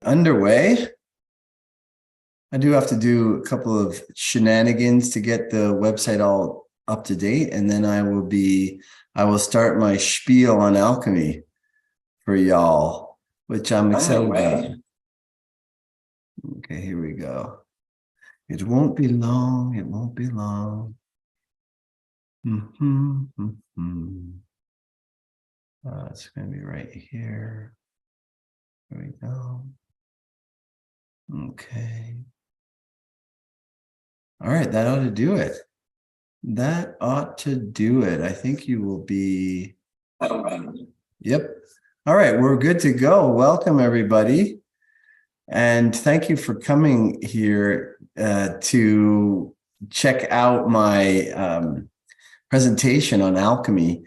underway. I do have to do a couple of shenanigans to get the website all up to date, and then I will start my spiel on alchemy for y'all, which I'm excited about. Okay, here we go. It won't be long. It won't be long. It's going to be right here. There we go. Okay. All right, that ought to do it. That ought to do it. I think you will be. Yep. All right, we're good to go. Welcome, everybody. And thank you for coming here to check out my presentation on alchemy.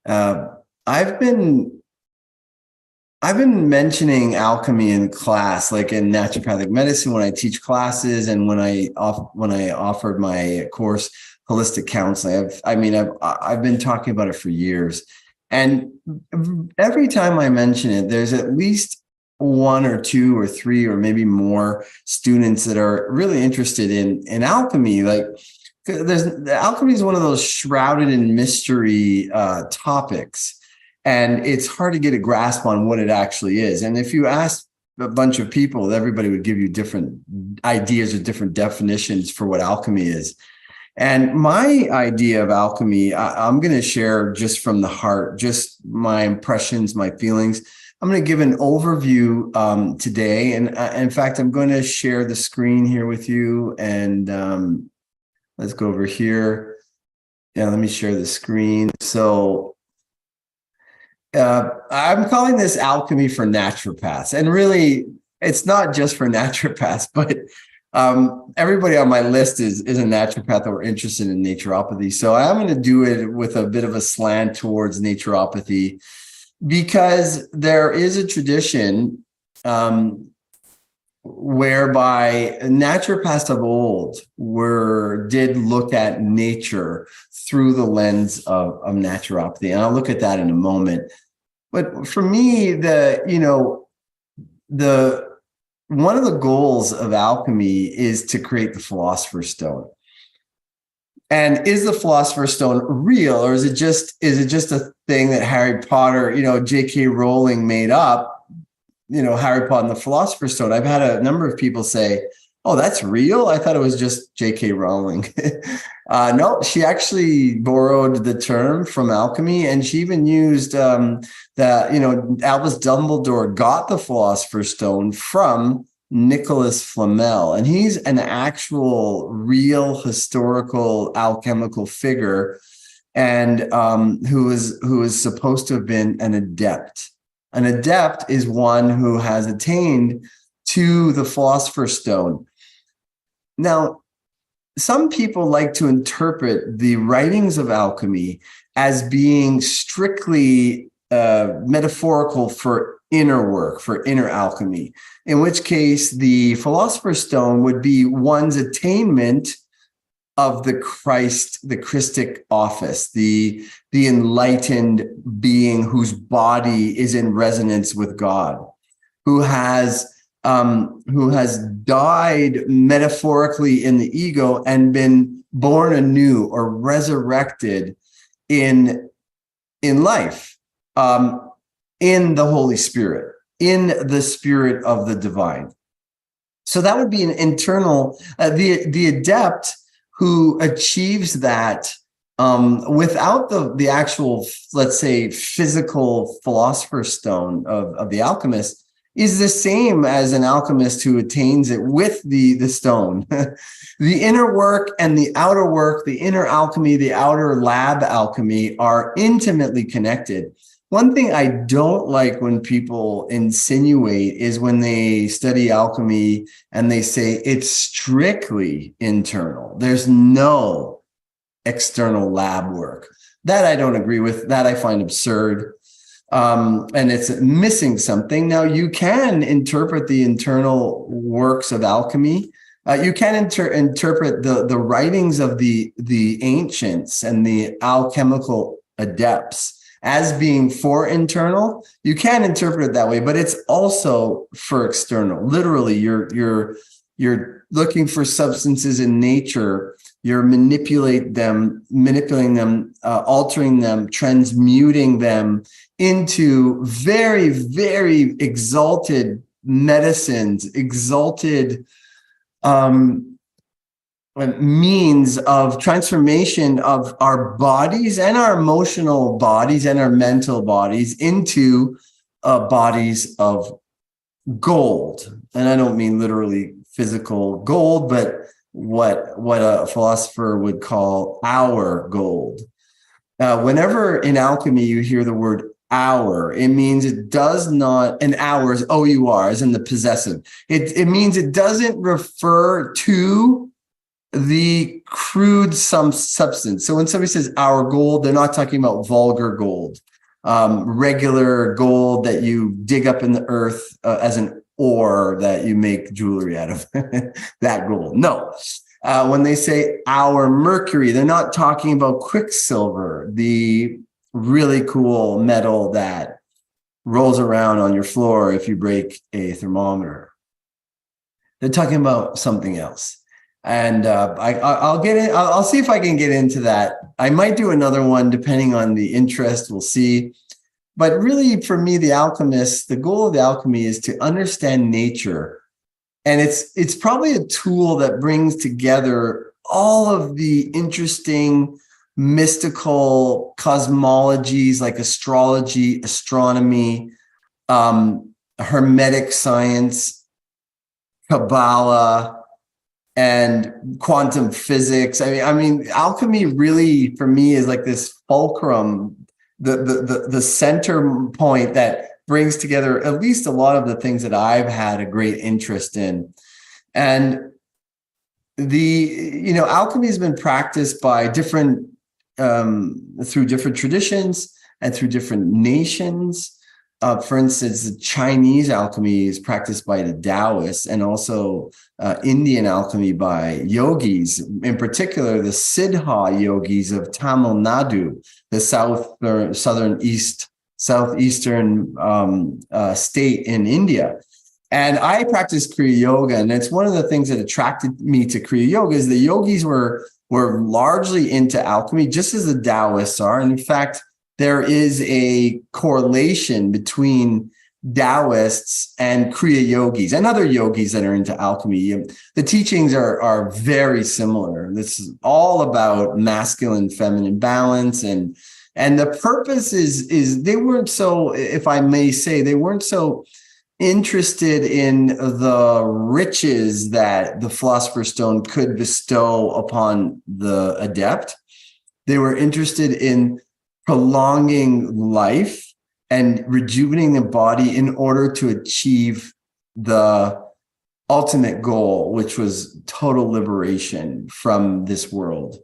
I've been mentioning alchemy in class, like in naturopathic medicine, when I teach classes, and when I offered my course, holistic counseling. I've been talking about it for years, and every time I mention it, there's at least one or two or three or maybe more students that are really interested in alchemy. Like, alchemy is one of those shrouded in mystery topics. And it's hard to get a grasp on what it actually is. And if you ask a bunch of people, everybody would give you different ideas or different definitions for what alchemy is. And my idea of alchemy, I'm going to share just from the heart, just my impressions, my feelings. I'm going to give an overview today. And in fact, I'm going to share the screen here with you. And let's go over here. Yeah, let me share the screen. So I'm calling this alchemy for naturopaths, and really it's not just for naturopaths, but everybody on my list is a naturopath or interested in naturopathy. So I'm going to do it with a bit of a slant towards naturopathy, because there is a tradition whereby naturopaths of old did look at nature through the lens of naturopathy. And I'll look at that in a moment. But for me, one of the goals of alchemy is to create the Philosopher's Stone. And is the Philosopher's Stone real, or is it just a thing that Harry Potter, J.K. Rowling made up? Harry Potter and the Philosopher's Stone. I've had a number of people say, "Oh, that's real? I thought it was just J.K. Rowling." No, she actually borrowed the term from alchemy, and she even used Albus Dumbledore got the Philosopher's Stone from Nicholas Flamel, and he's an actual, real, historical alchemical figure, and who is supposed to have been an adept. An adept is one who has attained to the Philosopher's Stone. Now, some people like to interpret the writings of alchemy as being strictly metaphorical for inner work, for inner alchemy, in which case the Philosopher's Stone would be one's attainment of the Christic office, the enlightened being whose body is in resonance with God, who has died metaphorically in the ego and been born anew or resurrected in life, in the Holy Spirit, in the spirit of the divine. So that would be an internal, the adept who achieves that without the actual, let's say, physical Philosopher's Stone of the alchemist, is the same as an alchemist who attains it with the stone. The inner work and the outer work, the inner alchemy, the outer lab alchemy, are intimately connected. One thing I don't like when people insinuate is when they study alchemy and they say it's strictly internal. There's no external lab work. That I don't agree with. That I find absurd. And it's missing something. Now, you can interpret the internal works of alchemy. You can interpret the writings of the ancients and the alchemical adepts as being for internal, you can interpret it that way, but it's also for external. Literally, you're looking for substances in nature. You're manipulating them, altering them, transmuting them into very, very exalted medicines, exalted means of transformation of our bodies and our emotional bodies and our mental bodies into bodies of gold. And I don't mean literally physical gold, but what a philosopher would call our gold. Whenever in alchemy you hear the word our, it means it does not, and ours, O-U-R, as in the possessive. It means it doesn't refer to the crude substance. So when somebody says our gold, they're not talking about vulgar gold, regular gold that you dig up in the earth as an ore that you make jewelry out of. That gold. No. When they say our mercury, they're not talking about quicksilver, the really cool metal that rolls around on your floor if you break a thermometer. They're talking about something else. And I'll get in. I'll see if I can get into that. I might do another one depending on the interest. We'll see. But really, for me, the alchemist, the goal of the alchemy is to understand nature. And it's probably a tool that brings together all of the interesting mystical cosmologies like astrology, astronomy, Hermetic science, Kabbalah, and quantum physics. I mean, alchemy really, for me, is like this fulcrum, the center point that brings together at least a lot of the things that I've had a great interest in. And alchemy has been practiced by through different traditions and through different nations. For instance, the Chinese alchemy is practiced by the Taoists, and also Indian alchemy by yogis, in particular the Siddha yogis of Tamil Nadu, the southeastern state in India. And I practiced Kriya Yoga, and it's one of the things that attracted me to Kriya Yoga is the yogis were largely into alchemy, just as the Taoists are. And in fact, there is a correlation between Taoists and Kriya yogis and other yogis that are into alchemy. The teachings are very similar. This is all about masculine, feminine balance, and the purpose is they weren't so, if I may say, they weren't so interested in the riches that the Philosopher's Stone could bestow upon the adept. They were interested in prolonging life and rejuvenating the body in order to achieve the ultimate goal, which was total liberation from this world.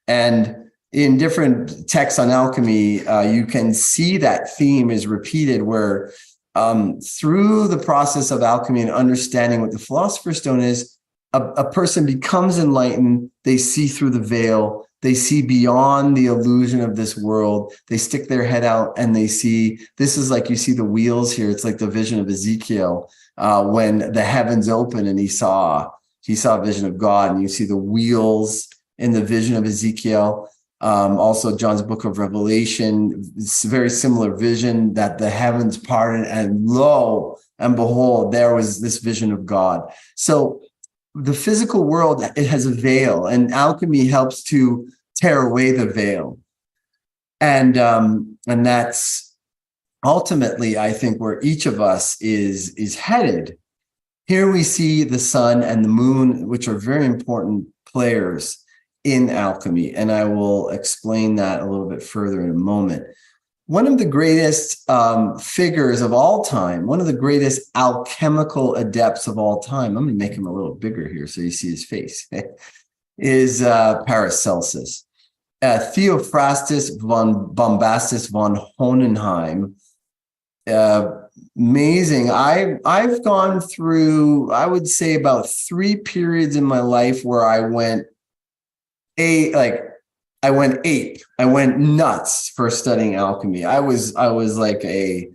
And in different texts on alchemy, you can see that theme is repeated where through the process of alchemy and understanding what the Philosopher's Stone is, a person becomes enlightened. They see through the veil. They see beyond the illusion of this world. They stick their head out and they see, this is like you see the wheels here. It's like the vision of Ezekiel when the heavens open and he saw a vision of God, and you see the wheels in the vision of Ezekiel. Also John's book of Revelation, it's a very similar vision that the heavens parted, and lo and behold, there was this vision of God. So the physical world, it has a veil, and alchemy helps to tear away the veil. And that's ultimately, I think, where each of us is headed. Here we see the sun and the moon, which are very important players in alchemy, and I will explain that a little bit further in a moment. One of the greatest figures of all time, one of the greatest alchemical adepts of all time, I'm going to make him a little bigger here so you see his face, is Paracelsus. Theophrastus von Bombastus von Hohenheim. Amazing. I've gone through, I would say, about 3 periods in my life where I went I went ape. I went nuts for studying alchemy. I was like a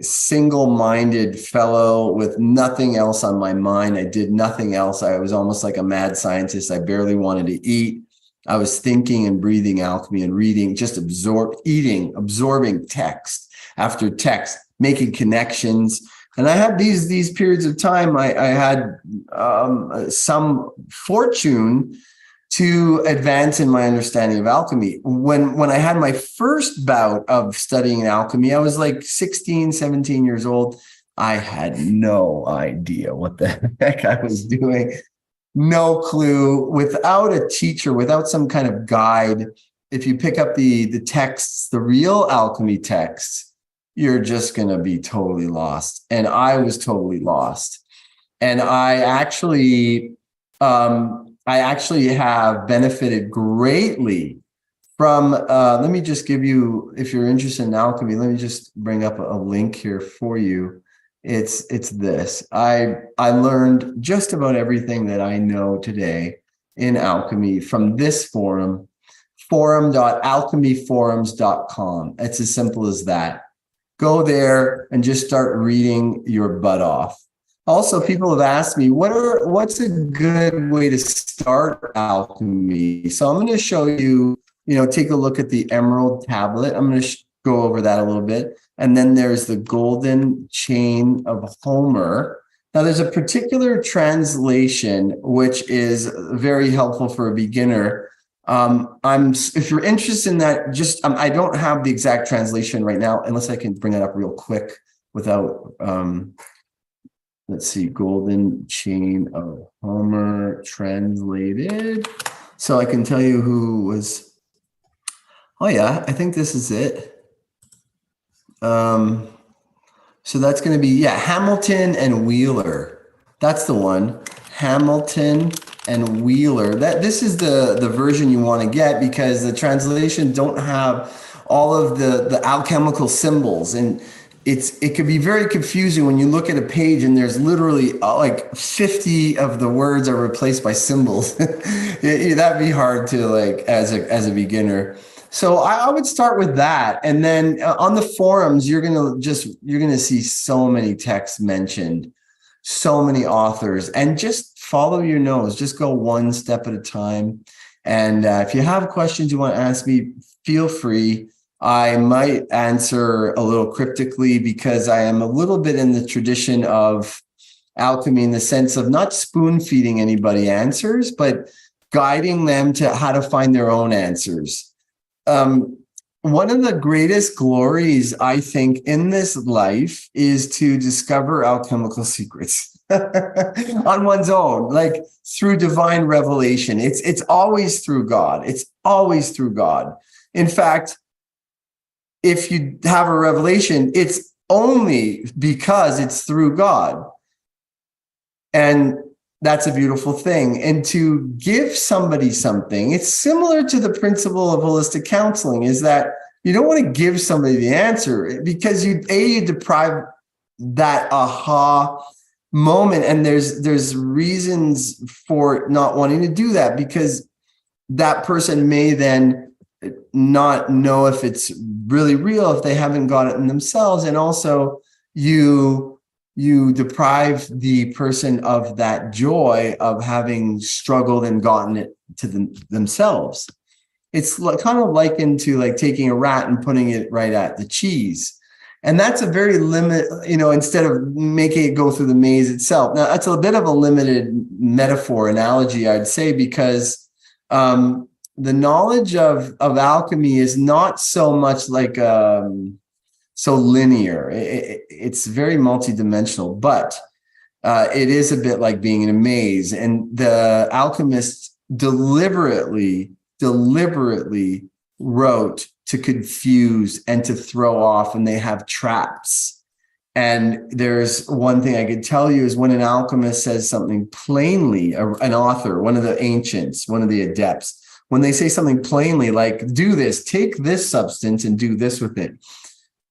single-minded fellow with nothing else on my mind. I did nothing else. I was almost like a mad scientist. I barely wanted to eat. I was thinking and breathing alchemy and reading, just absorbing text after text, making connections. And I had these periods of time. I had some fortune to advance in my understanding of alchemy. When I had my first bout of studying alchemy, I was like 16, 17 years old. I had no idea what the heck I was doing. No clue. Without a teacher, without some kind of guide, if you pick up the texts, the real alchemy texts, you're just going to be totally lost. And I was totally lost. And I actually have benefited greatly from, let me just give you, if you're interested in alchemy, let me just bring up a link here for you. It's this. I learned just about everything that I know today in alchemy from this forum.alchemyforums.com. It's as simple as that. Go there and just start reading your butt off. Also, people have asked me, what's a good way to start alchemy? So I'm going to show you, take a look at the emerald tablet. I'm going to go over that a little bit. And then there's the golden chain of Homer. Now, there's a particular translation which is very helpful for a beginner. If you're interested in that, I don't have the exact translation right now, unless I can bring it up real quick without, let's see, golden chain of Homer translated. So I can tell you who was, oh yeah, I think this is it. So that's going to be, Hamilton and Wheeler. That's the one. Hamilton and Wheeler. This is the version you want to get, because the translation don't have all of the alchemical symbols, and it could be very confusing when you look at a page and there's literally like 50 of the words are replaced by symbols. That'd be hard to as a beginner. So I would start with that. And then on the forums, you're going to see so many texts mentioned, so many authors, and just follow your nose. Just go one step at a time. And if you have questions you want to ask me, feel free. I might answer a little cryptically, because I am a little bit in the tradition of alchemy, in the sense of not spoon feeding anybody answers, but guiding them to how to find their own answers. One of the greatest glories, I think, in this life is to discover alchemical secrets on one's own, like through divine revelation. It's always through God. It's always through God. In fact, if you have a revelation, it's only because it's through God. And that's a beautiful thing. And to give somebody something, it's similar to the principle of holistic counseling, is that you don't want to give somebody the answer, because you deprive that aha moment. And there's reasons for not wanting to do that, because that person may then not know if it's really real if they haven't got it in themselves. And also you deprive the person of that joy of having struggled and gotten it to themselves. It's kind of likened to taking a rat and putting it right at the cheese. And that's a very instead of making it go through the maze itself. Now, that's a bit of a limited metaphor analogy, I'd say, because the knowledge of alchemy is not so much so linear. It's very multidimensional, but it is a bit like being in a maze. And the alchemist deliberately wrote to confuse and to throw off, and they have traps. And there's one thing I could tell you is when an alchemist says something plainly, an author, one of the ancients, one of the adepts, when they say something plainly, like, do this, take this substance and do this with it,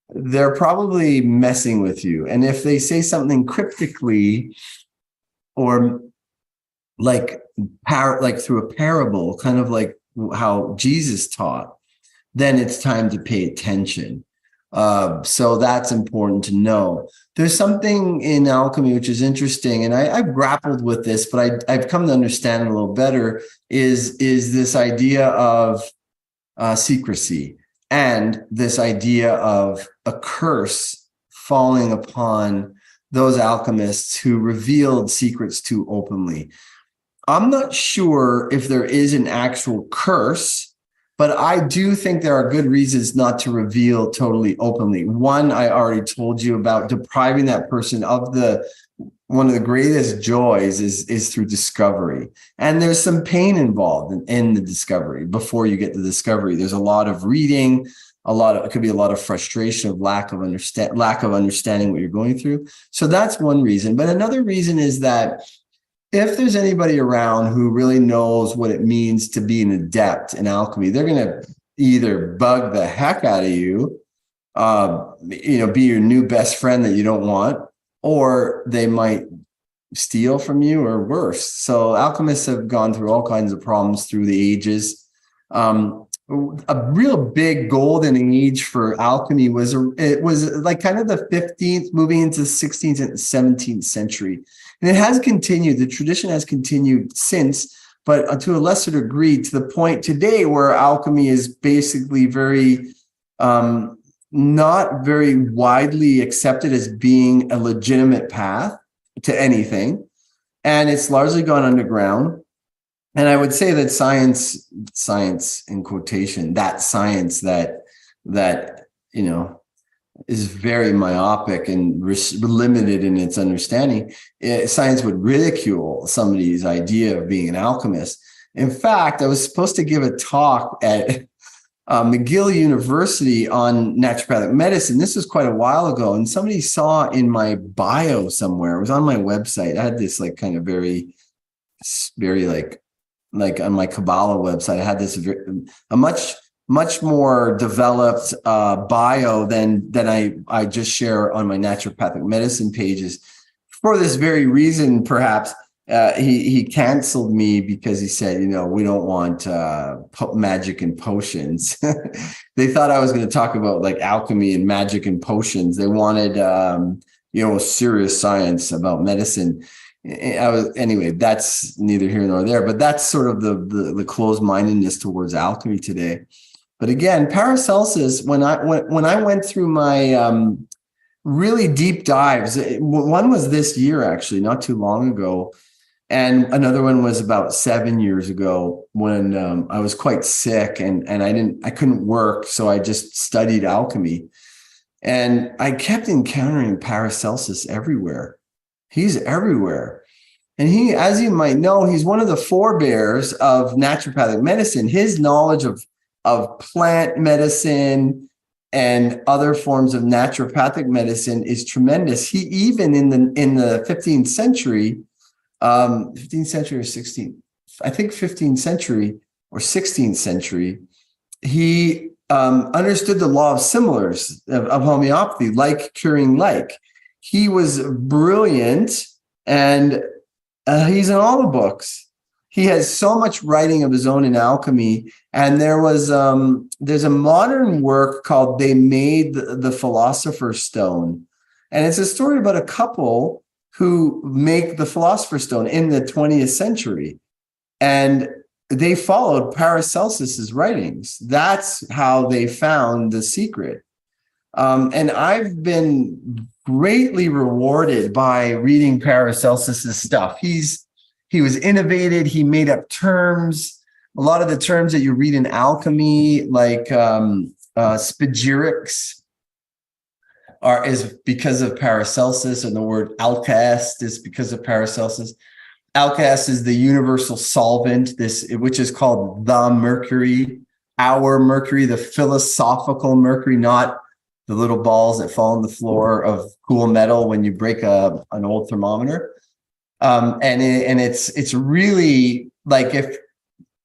they're probably messing with you. And if they say something cryptically, or like through a parable, kind of like how Jesus taught, then it's time to pay attention. So that's important to know. There's something in alchemy which is interesting, and I've grappled with this, but I've come to understand it a little better, is this idea of secrecy, and this idea of a curse falling upon those alchemists who revealed secrets too openly. I'm not sure if there is an actual curse, but I do think there are good reasons not to reveal totally openly. One, I already told you about depriving that person of one of the greatest joys is through discovery. And there's some pain involved in the discovery. Before you get to discovery, there's a lot of reading, it could be a lot of frustration, of lack of understanding what you're going through. So that's one reason. But another reason is that if there's anybody around who really knows what it means to be an adept in alchemy, they're going to either bug the heck out of you, be your new best friend that you don't want, or they might steal from you, or worse. So alchemists have gone through all kinds of problems through the ages. A real big golden age for alchemy was like kind of the 15th, moving into the 16th and 17th century. And it has continued. The tradition has continued since, but to a lesser degree, to the point today where alchemy is basically very, not very widely accepted as being a legitimate path to anything. And it's largely gone underground. And I would say that science in quotation, that science that is very myopic and limited in its understanding, science would ridicule somebody's idea of being an alchemist. In fact, I was supposed to give a talk at McGill University on naturopathic medicine. This was quite a while ago, and somebody saw in my bio somewhere, it was on my website. I had this like kind of very like on my Kabbalah website, I had this a much more developed bio than I just share on my naturopathic medicine pages. For this very reason, perhaps, he canceled me because he said, we don't want magic and potions. They thought I was going to talk about like alchemy and magic and potions. They wanted, serious science about medicine. Anyway, that's neither here nor there, but that's sort of the closed-mindedness towards alchemy today. But again, Paracelsus, when I went through my really deep dives, one was this year, actually, not too long ago. And another one was about 7 years ago when I was quite sick and I couldn't work. So I just studied alchemy, and I kept encountering Paracelsus everywhere. He's everywhere. And he, as you might know, he's one of the forebears of naturopathic medicine. His knowledge of plant medicine and other forms of naturopathic medicine is tremendous. He even in the 15th century, 15th century or 16th, I think 15th century or 16th century, he understood the law of similars of homeopathy, like curing like. He was brilliant, and he's in all the books. He has so much writing of his own in alchemy. And there's a modern work called They Made the Philosopher's Stone. And it's a story about a couple who make the Philosopher's Stone in the 20th century. And they followed Paracelsus's writings. That's how they found the secret. And I've been greatly rewarded by reading Paracelsus's stuff. He was innovative. He made up terms. A lot of the terms that you read in alchemy, like spagyrics, is because of Paracelsus, and the word alchemist is because of Paracelsus. Alchemist is the universal solvent, which is called the mercury, our mercury, the philosophical mercury, not the little balls that fall on the floor of cool metal when you break an old thermometer. And it's really like, if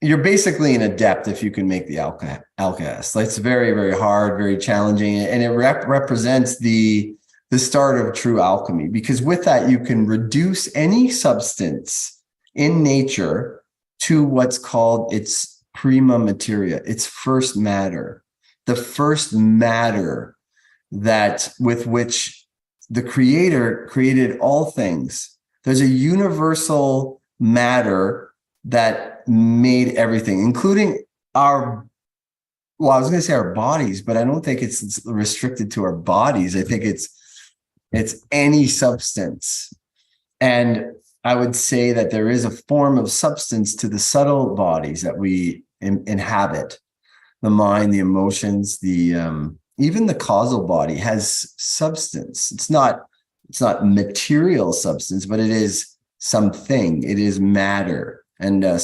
you're basically an adept if you can make the alchemist. It's very, very hard, very challenging, and it represents the start of true alchemy, because with that you can reduce any substance in nature to what's called its prima materia. It's first matter, the first matter that with which the creator created all things. There's a universal matter that made everything, including our, well, I was going to say our bodies, but I don't think it's restricted to our bodies. I think it's any substance. And I would say that there is a form of substance to the subtle bodies that we inhabit. The mind, the emotions, the even the causal body has substance. It's not material substance, but it is something. It is matter. And I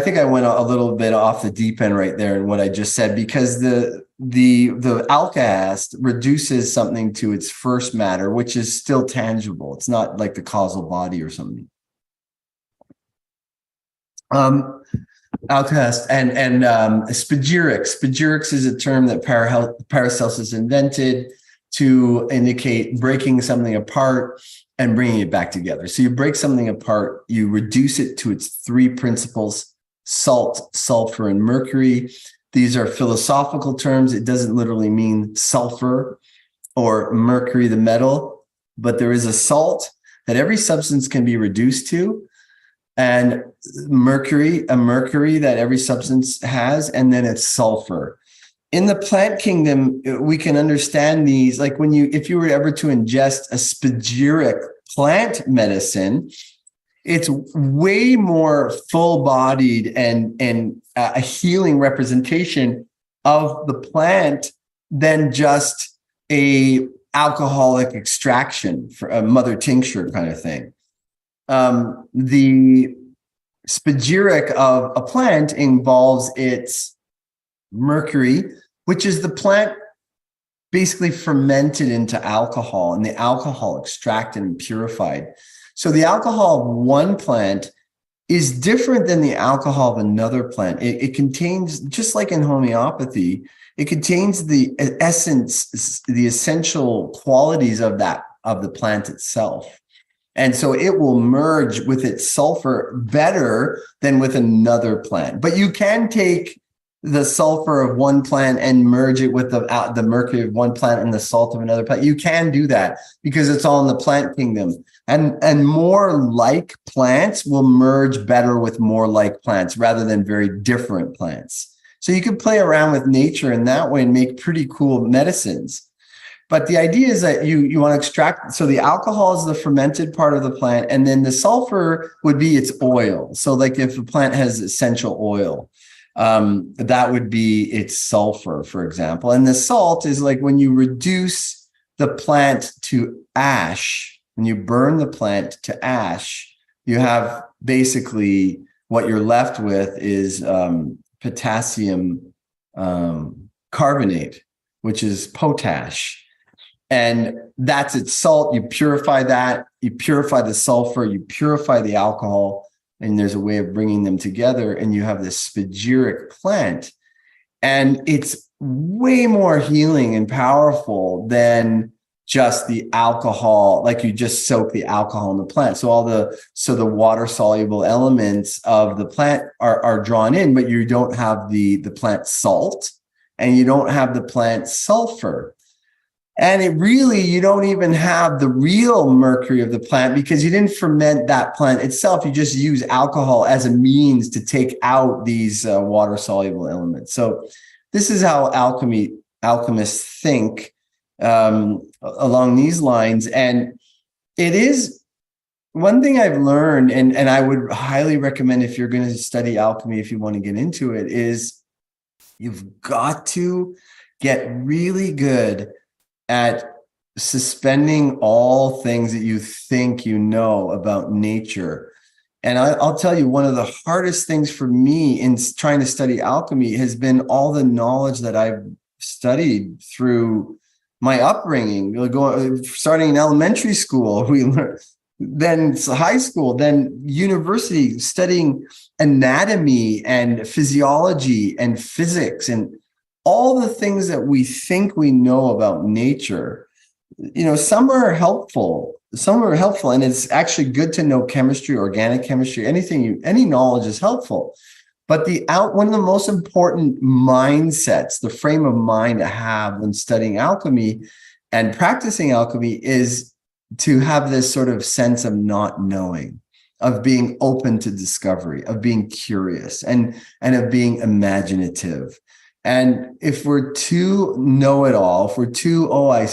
think I went a little bit off the deep end right there in what I just said, because the alchemist reduces something to its first matter, which is still tangible. It's not like the causal body or something. Alchemist and spagyrics. Spagyrics is a term that Paracelsus invented to indicate breaking something apart and bringing it back together. So you break something apart, you reduce it to its three principles: salt, sulfur, and mercury. These are philosophical terms. It doesn't literally mean sulfur or mercury, the metal, but there is a salt that every substance can be reduced to, and mercury that every substance has, and then it's sulfur. In the plant kingdom, we can understand these, like if you were ever to ingest a spagyric plant medicine, it's way more full-bodied and a healing representation of the plant than just a alcoholic extraction for a mother tincture kind of thing. The spagyric of a plant involves its mercury, which is the plant basically fermented into alcohol, and the alcohol extracted and purified. So the alcohol of one plant is different than the alcohol of another plant. It contains, just like in homeopathy, it contains the essence, the essential qualities of the plant itself. And so it will merge with its sulfur better than with another plant. But you can take the sulfur of one plant and merge it with the mercury of one plant and the salt of another plant. You can do that because it's all in the plant kingdom. And more like plants will merge better with more like plants rather than very different plants. So you can play around with nature in that way and make pretty cool medicines. But the idea is that you want to extract, so the alcohol is the fermented part of the plant, and then the sulfur would be its oil. So like if a plant has essential oil, that would be its sulfur, for example. And the salt is like when you reduce the plant to ash, when you burn the plant to ash, you have basically what you're left with is potassium carbonate, which is potash. And that's its salt. You purify that, you purify the sulfur, you purify the alcohol, and there's a way of bringing them together, and you have this spagyric plant. And it's way more healing and powerful than just the alcohol, like you just soak the alcohol in the plant. So the water soluble elements of the plant are drawn in, but you don't have the plant salt, and you don't have the plant sulfur. And you don't even have the real mercury of the plant because you didn't ferment that plant itself. You just use alcohol as a means to take out these water-soluble elements. So this is how alchemists think along these lines. And it is one thing I've learned, and I would highly recommend if you're going to study alchemy, if you want to get into it, is you've got to get really good at suspending all things that you think you know about nature. And I'll tell you, one of the hardest things for me in trying to study alchemy has been all the knowledge that I've studied through my upbringing, starting in elementary school, we learned, then high school, then university, studying anatomy and physiology and physics and all the things that we think we know about nature. some are helpful. Some are helpful, and it's actually good to know chemistry, organic chemistry, any knowledge is helpful. But one of the most important mindsets, the frame of mind to have when studying alchemy and practicing alchemy, is to have this sort of sense of not knowing, of being open to discovery, of being curious, and of being imaginative. And if we're too know-it-all, if we're too,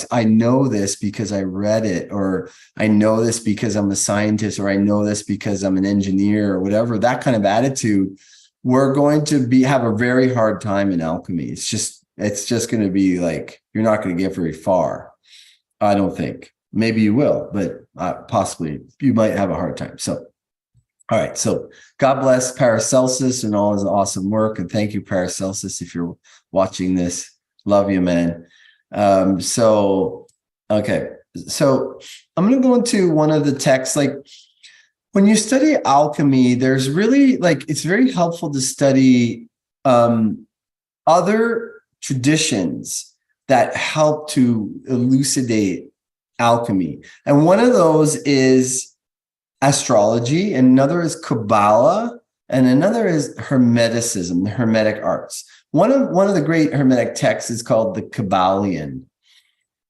I know this because I read it, or I know this because I'm a scientist, or I know this because I'm an engineer, or whatever, that kind of attitude, we're going to have a very hard time in alchemy. It's just going to be like, you're not going to get very far. I don't think. Maybe you will, but possibly you might have a hard time. So, all right. So God bless Paracelsus and all his awesome work. And thank you, Paracelsus, if you're watching this. Love you, man. Okay. So I'm going to go into one of the texts. Like, when you study alchemy, there's really, it's very helpful to study other traditions that help to elucidate alchemy. And one of those is astrology, and another is Kabbalah, and another is Hermeticism, the Hermetic arts. One of the great Hermetic texts is called the Kabbalion,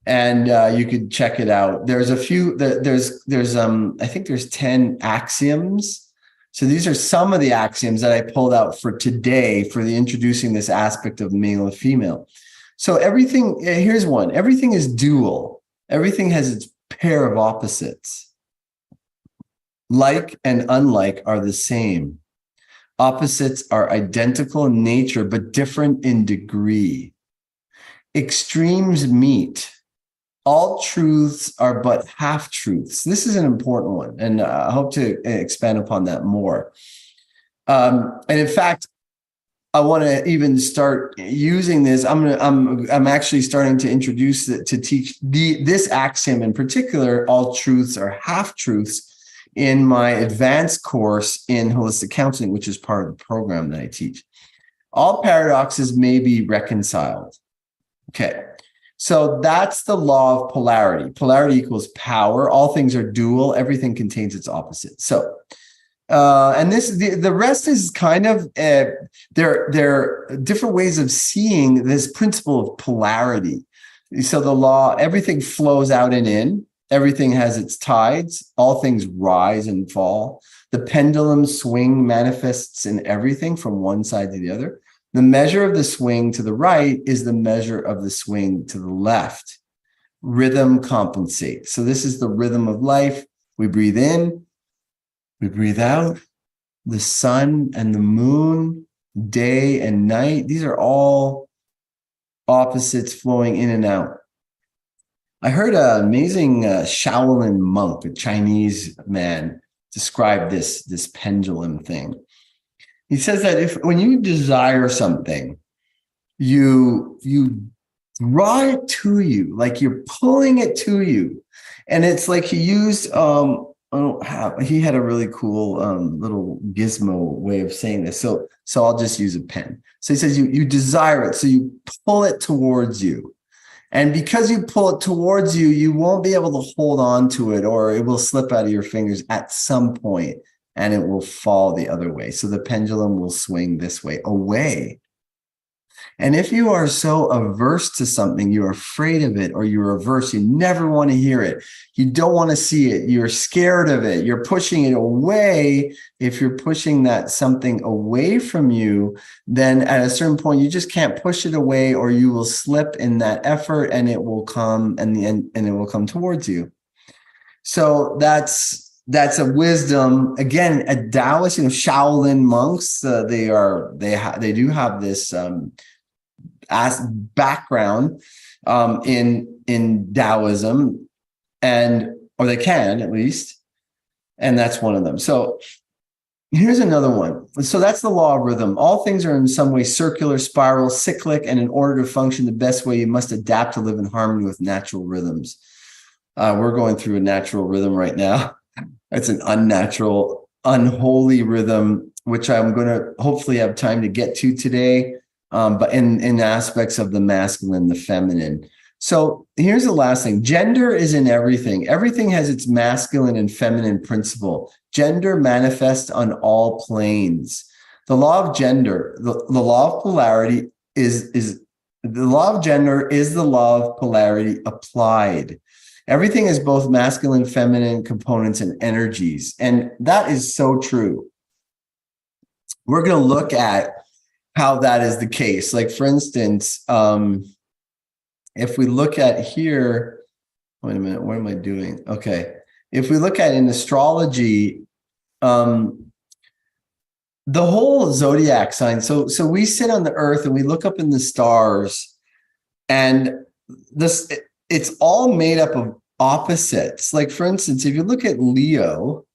and you could check it out. There's a few. I think there's 10 axioms. So these are some of the axioms that I pulled out for today for the introducing this aspect of male and female. So here's one. Everything is dual. Everything has its pair of opposites. Like and unlike are the same. Opposites are identical in nature, but different in degree. Extremes meet. All truths are but half-truths. This is an important one, and I hope to expand upon that more. And in fact, I want to even start using this. I'm actually starting to introduce it to teach this axiom in particular. All truths are half-truths in my advanced course in holistic counseling, which is part of the program that I teach. All paradoxes may be reconciled. Okay. So that's the law of polarity. Polarity equals power. All things are dual. Everything contains its opposite. So, and the rest is kind of, there are different ways of seeing this principle of polarity. So the law, everything flows out and in. Everything has its tides. All things rise and fall. The pendulum swing manifests in everything from one side to the other. The measure of the swing to the right is the measure of the swing to the left. Rhythm compensates. So this is the rhythm of life. We breathe in, we breathe out. The sun and the moon, day and night, these are all opposites flowing in and out. I heard an amazing Shaolin monk, a Chinese man, describe this pendulum thing. He says that when you desire something, you draw it to you, like you're pulling it to you. And it's like he used, he had a really cool little gizmo way of saying this. So I'll just use a pen. So he says you desire it, so you pull it towards you. And because you pull it towards you, you won't be able to hold on to it, or it will slip out of your fingers at some point and it will fall the other way. So the pendulum will swing this way, away. And if you are so averse to something, you're afraid of it, or you're averse, you never want to hear it, you don't want to see it, you're scared of it, you're pushing it away. If you're pushing that something away from you, then at a certain point, you just can't push it away, or you will slip in that effort and it will come and it will come towards you. So that's a wisdom. Again, a Taoist, Shaolin monks, they do have this as background in Taoism, or they can at least, and that's one of them. So here's another one. So that's the law of rhythm. All things are in some way circular, spiral, cyclic, and in order to function the best way, you must adapt to live in harmony with natural rhythms. We're going through a natural rhythm right now. It's an unnatural, unholy rhythm, which I'm going to hopefully have time to get to today. But in aspects of the masculine, the feminine. So here's the last thing. Gender is in everything. Everything has its masculine and feminine principle. Gender manifests on all planes. The law of gender, the law of polarity is the law of gender is the law of polarity applied. Everything is both masculine, feminine components and energies. And that is so true. We're going to look at how that is the case. Like, for instance, if we look at here, wait a minute, what am I doing? Okay. If we look at in astrology, the whole zodiac sign. So we sit on the earth and we look up in the stars, and it's all made up of opposites. Like, for instance, if you look at Leo,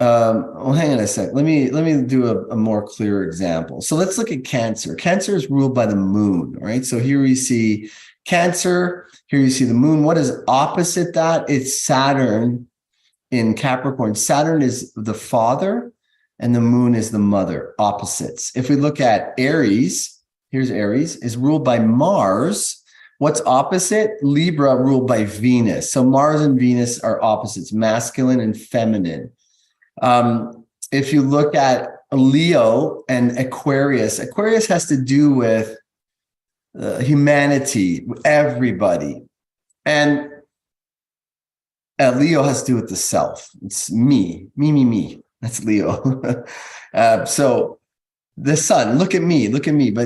well, hang on a sec. Let me do a more clear example. So let's look at Cancer. Cancer is ruled by the moon, right? So here we see Cancer. Here you see the moon. What is opposite that? It's Saturn in Capricorn. Saturn is the father, and the moon is the mother. Opposites. If we look at Aries, here's Aries, is ruled by Mars. What's opposite? Libra, ruled by Venus. So Mars and Venus are opposites, masculine and feminine. If you look at Leo and Aquarius, Aquarius has to do with humanity, everybody. And Leo has to do with the self. It's me. That's Leo. So the sun, look at me. But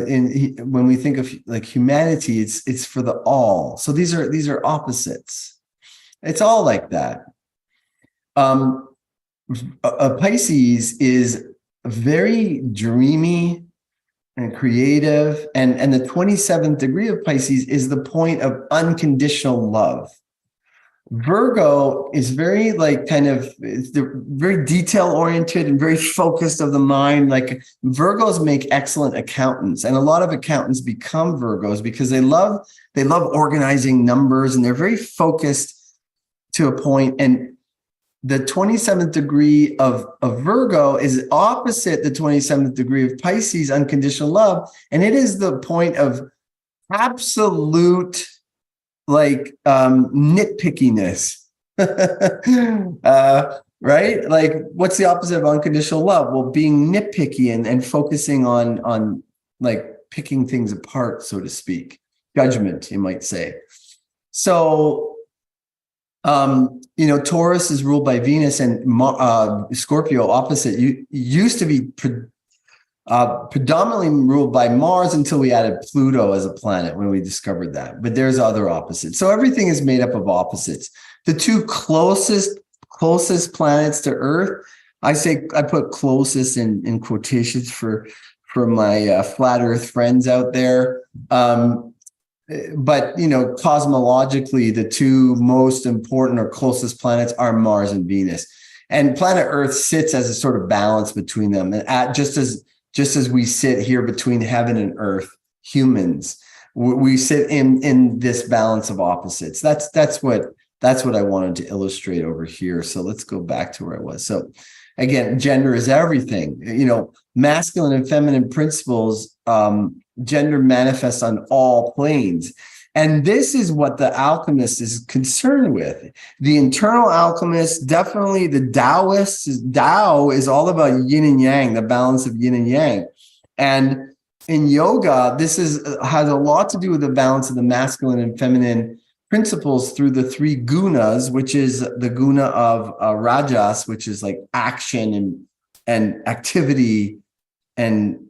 when we think of like humanity, it's for the all. So these are opposites. It's all like that. Pisces is very dreamy and creative, and the 27th degree of Pisces is the point of unconditional love. Virgo is very very detail oriented and very focused of the mind. Like, Virgos make excellent accountants, and a lot of accountants become Virgos because they love organizing numbers, and they're very focused to a point. And the 27th degree of Virgo is opposite the 27th degree of Pisces, unconditional love. And it is the point of absolute nitpickiness. Right? Like, what's the opposite of unconditional love? Well, being nitpicky and focusing on like picking things apart, so to speak. Judgment, you might say. So Taurus is ruled by Venus, and Scorpio, opposite, used to be predominantly ruled by Mars until we added Pluto as a planet when we discovered that. But there's other opposites. So everything is made up of opposites. The two closest planets to Earth, I put closest in quotations for my flat Earth friends out there. But cosmologically, the two most important or closest planets are Mars and Venus, and planet Earth sits as a sort of balance between them. And just as we sit here between heaven and earth, humans, we sit in this balance of opposites. That's what I wanted to illustrate over here. So let's go back to where I was. So again, gender is everything. Masculine and feminine principles. Gender manifests on all planes. And this is what the alchemist is concerned with. The internal alchemist, definitely the Taoist, Tao is all about yin and yang, the balance of yin and yang. And in yoga, this has a lot to do with the balance of the masculine and feminine principles through the three gunas, which is the guna of rajas, which is like action and activity and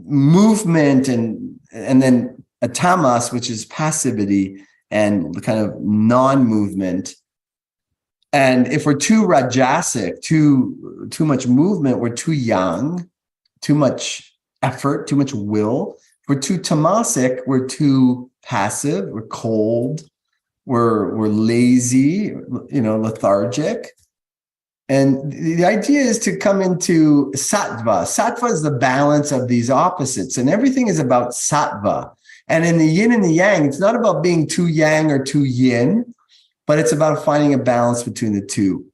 movement, and then a tamas, which is passivity and the kind of non-movement. And if we're too rajasic, too much movement, we're too yang, too much effort, too much will. If we're too tamasic, we're too passive, we're cold, we're lazy, lethargic. And the idea is to come into sattva. Sattva is the balance of these opposites, and everything is about sattva. And in the yin and the yang, it's not about being too yang or too yin, but it's about finding a balance between the two.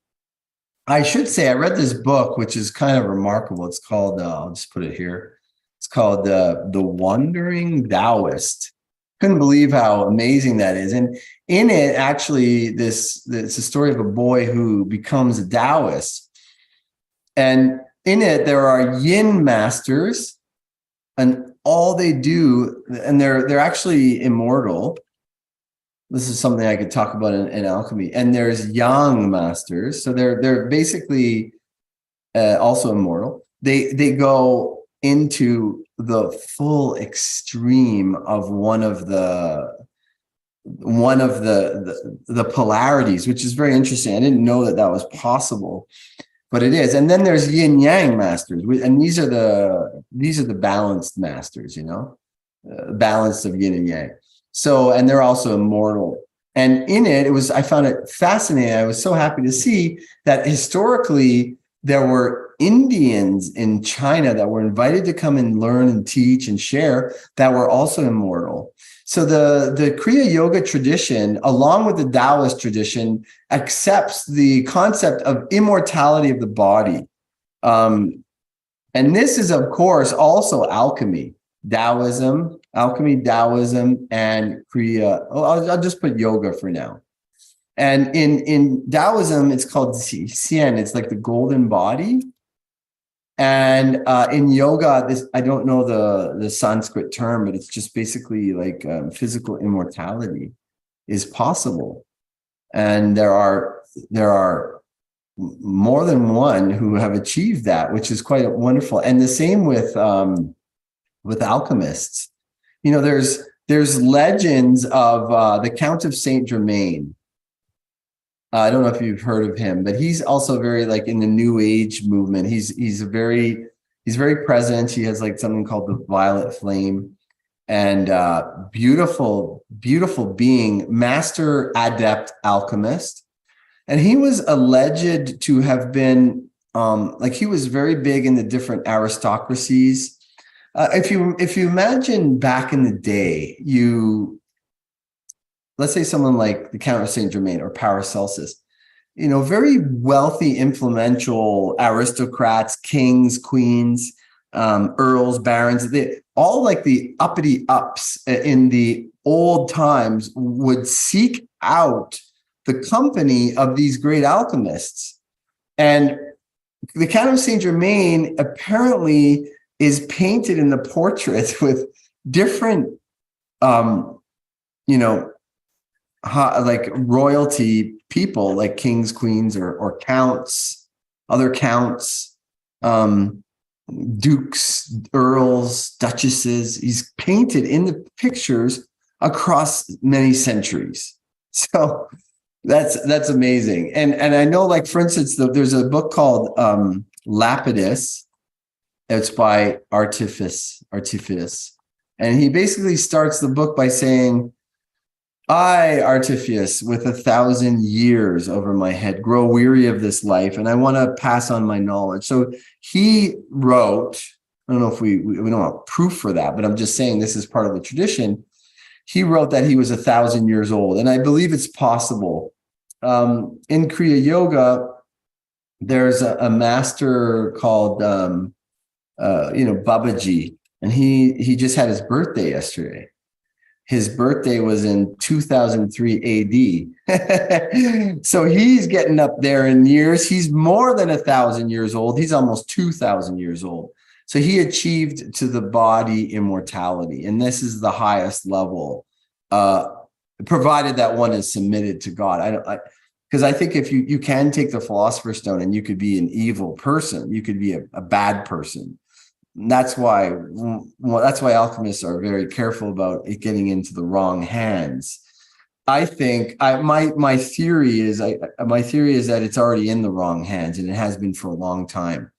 I should say I read this book, which is kind of remarkable. It's called, I'll just put it here. It's called The Wandering Taoist. couldn't believe how amazing that is. And in it, actually, it's a story of a boy who becomes a Taoist. And in it, there are Yin masters, and all they do, and they're actually immortal. This is something I could talk about in alchemy. And there's Yang masters, so they're basically also immortal. They go into the full extreme of one of the polarities, which is very interesting. I didn't know that was possible, but it is. And then there's Yin-Yang masters, and these are the balanced masters, balanced of yin and yang. So, and they're also immortal. And in it, I found it fascinating. I was so happy to see that historically there were Indians in China that were invited to come and learn and teach and share that were also immortal. So the Kriya Yoga tradition, along with the Taoist tradition, accepts the concept of immortality of the body. And this is, of course, also alchemy, Taoism, and Kriya. I'll just put yoga for now. And in Taoism, it's called TCM. It's like the golden body. And in yoga, I don't know the Sanskrit term, but it's just basically like physical immortality is possible. And there are more than one who have achieved that, which is quite wonderful. And the same with alchemists. There's legends of the Count of Saint Germain. I don't know if you've heard of him, but he's also very like in the New Age movement. He's very present. He has like something called the Violet Flame, and beautiful being, master adept alchemist. And he was alleged to have been he was very big in the different aristocracies. If you imagine back in the day, let's say someone like the Count of Saint Germain or Paracelsus, very wealthy, influential aristocrats, kings, queens, earls, barons, all like the uppity ups in the old times would seek out the company of these great alchemists. And the Count of Saint Germain apparently is painted in the portrait with different, like royalty people, like kings, queens, or counts, other counts, dukes, earls, duchesses. He's painted in the pictures across many centuries. So that's amazing. And I know, like, for instance, there's a book called Lapidus. It's by Artifice. And he basically starts the book by saying, I, Artifice, with 1,000 years over my head, grow weary of this life, and I want to pass on my knowledge. So he wrote, I don't know if we don't have proof for that, but I'm just saying this is part of the tradition. He wrote that he was 1,000 years old, and I believe it's possible. In Kriya Yoga, there's a master called, Babaji, and he just had his birthday yesterday. His birthday was in 2003 AD. So he's getting up there in years. He's more than 1,000 years old. He's almost 2,000 years old. So he achieved to the body immortality. And this is the highest level, provided that one is submitted to God. Because I think if you can take the Philosopher's Stone and you could be an evil person, you could be a bad person. That's why alchemists are very careful about it getting into the wrong hands. I think my theory is that it's already in the wrong hands, and it has been for a long time.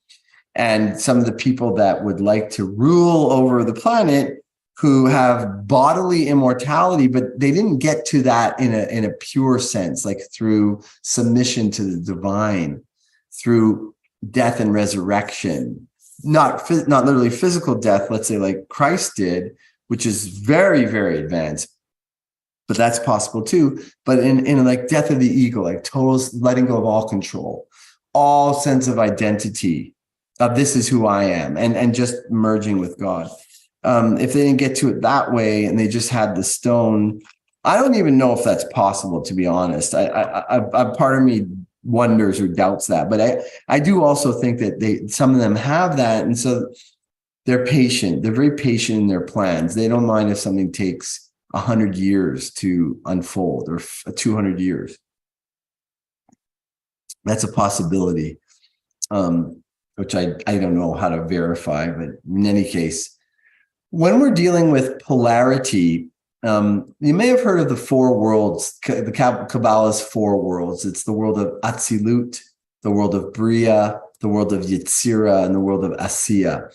And some of the people that would like to rule over the planet, who have bodily immortality, but they didn't get to that in a pure sense, like through submission to the divine, through death and resurrection. Not literally physical death, let's say like Christ did, which is very, very advanced, but that's possible too. But in like death of the ego, like total letting go of all control, all sense of identity, of this is who I am, and just merging with God. if they didn't get to it that way and they just had the stone, I don't even know if that's possible, to be honest. I part of me wonders or doubts that, but I do also think that some of them have that. And so they're patient. They're very patient in their plans. They don't mind if something takes 100 years to unfold or 200 years. That's a possibility, which I don't know how to verify, but in any case, when we're dealing with polarity, you may have heard of the four worlds, the Kabbalah's four worlds. It's the world of Atzilut, the world of Bria, the world of Yetzira, and the world of Asiya.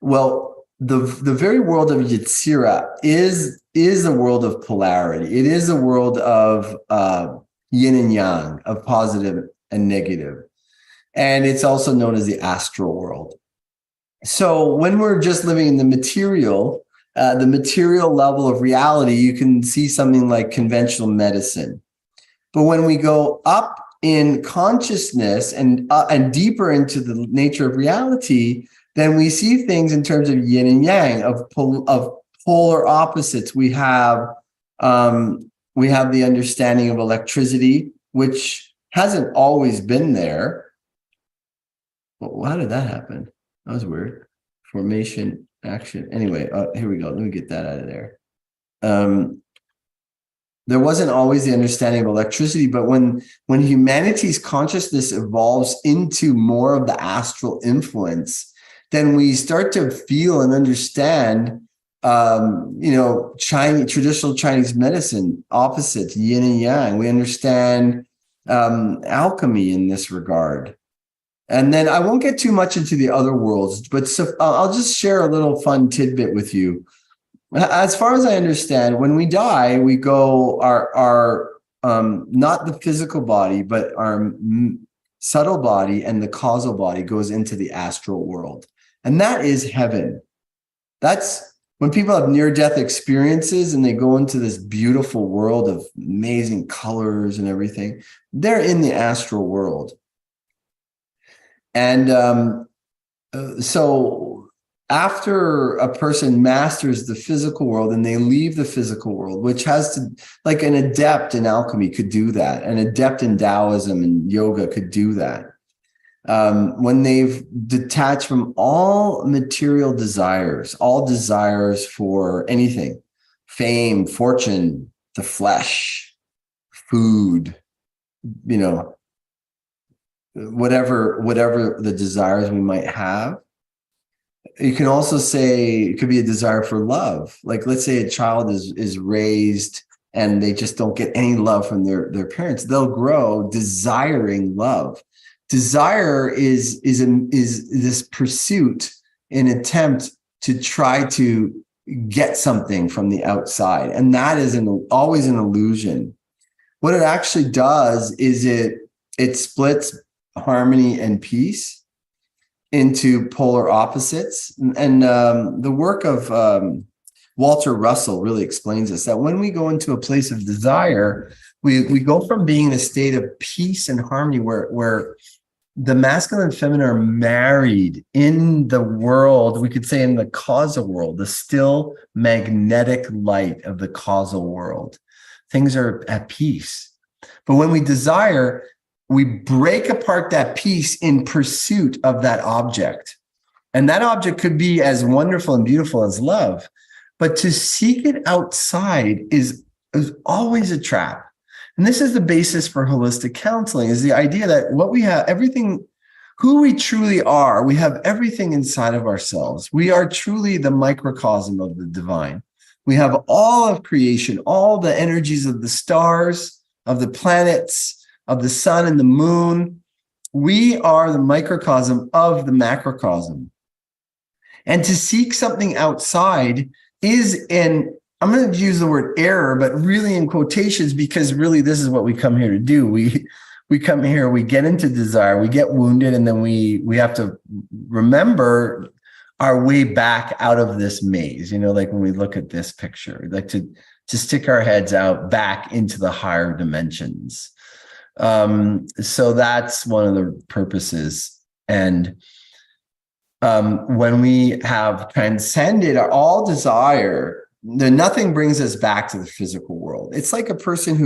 Well, the very world of Yetzira is a world of polarity. It is a world of yin and yang, of positive and negative. And it's also known as the astral world. So when we're just living in the material level of reality, you can see something like conventional medicine. But when we go up in consciousness and deeper into the nature of reality, then we see things in terms of yin and yang, of polar opposites. We have the understanding of electricity, which hasn't always been there. Well, how did that happen? That was weird. Formation, action. Anyway, here we go. Let me get that out of there. There wasn't always the understanding of electricity, but when humanity's consciousness evolves into more of the astral influence, then we start to feel and understand, traditional Chinese medicine, opposites, yin and yang. We understand alchemy in this regard. And then I won't get too much into the other worlds, but I'll just share a little fun tidbit with you. As far as I understand, when we die, we go our not the physical body, but our subtle body and the causal body goes into the astral world. And that is heaven. That's when people have near-death experiences and they go into this beautiful world of amazing colors and everything. They're in the astral world. And so after a person masters the physical world and they leave the physical world, which has to, like an adept in alchemy could do that. An adept in Taoism and yoga could do that. When they've detached from all material desires, all desires for anything, fame, fortune, the flesh, food, whatever the desires we might have. You can also say it could be a desire for love. Like, let's say a child is raised and they just don't get any love from their parents. They'll grow desiring love. Desire is this pursuit, an attempt to try to get something from the outside. And that is always an illusion. What it actually does is it splits harmony and peace into polar opposites. And the work of Walter Russell really explains this, that when we go into a place of desire, we go from being in a state of peace and harmony where the masculine and feminine are married in the world, we could say in the causal world, the still magnetic light of the causal world. Things are at peace. But when we desire, we break apart that peace in pursuit of that object. And that object could be as wonderful and beautiful as love. But to seek it outside is always a trap. And this is the basis for holistic counseling, is the idea that what we have, everything, who we truly are, we have everything inside of ourselves. We are truly the microcosm of the divine. We have all of creation, all the energies of the stars, of the planets, of the sun and the moon. We are the microcosm of the macrocosm. And to seek something outside is I'm going to use the word error, but really in quotations, because really this is what we come here to do. We come here, we get into desire, we get wounded, and then we have to remember our way back out of this maze. Like when we look at this picture, like to stick our heads out back into the higher dimensions. So that's one of the purposes. And when we have transcended all desire, then nothing brings us back to the physical world. It's like a person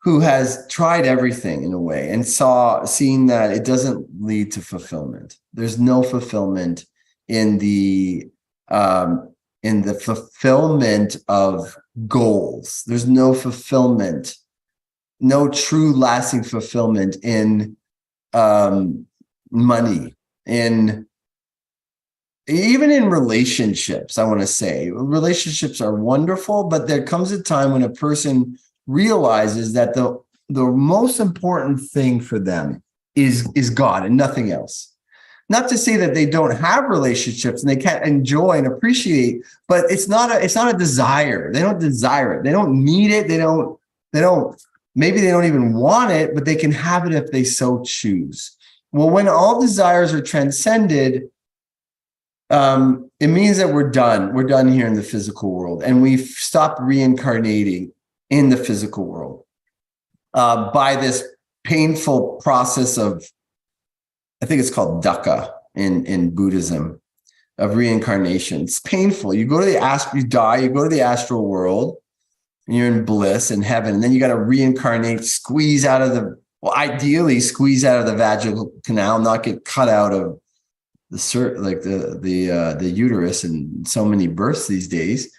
who has tried everything in a way and seen that it doesn't lead to fulfillment. There's no fulfillment in the fulfillment of goals. There's no fulfillment, no true lasting fulfillment in money, even in relationships. I want to say relationships are wonderful, but there comes a time when a person realizes that the most important thing for them is God and nothing else. Not to say that they don't have relationships and they can't enjoy and appreciate, but it's not a desire. They don't desire it. They don't need it. They don't, maybe they don't even want it, but they can have it if they so choose. Well, when all desires are transcended, it means that we're done. We're done here in the physical world, and we've stopped reincarnating in the physical world by this painful process of, I think it's called dukkha in Buddhism, of reincarnation. It's painful. You go to you die, you go to the astral world, and you're in bliss in heaven, and then you got to reincarnate, ideally squeeze out of the vaginal canal, not get cut out of the uterus in so many births these days.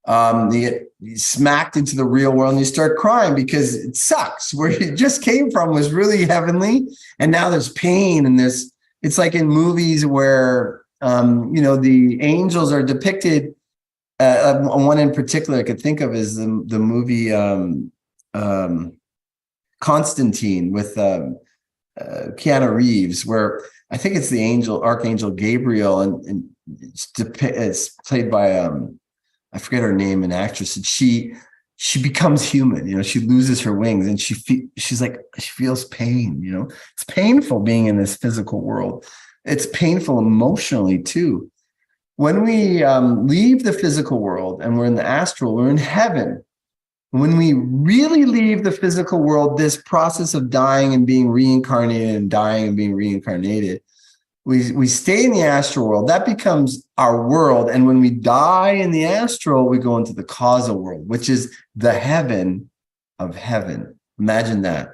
You get smacked into the real world and you start crying because it sucks. Where you just came from was really heavenly, and now there's pain, and it's like in movies where the angels are depicted. One in particular I could think of is the movie Constantine with Keanu Reeves, where I think it's the Archangel Gabriel, and it's played by I forget her name, an actress, and she becomes human. She loses her wings, and she feels pain. It's painful being in this physical world. It's painful emotionally too. When we leave the physical world and we're in the astral, we're in heaven. When we really leave the physical world, this process of dying and being reincarnated and dying and being reincarnated, we stay in the astral world. That becomes our world. And when we die in the astral, we go into the causal world, which is the heaven of heaven. Imagine that.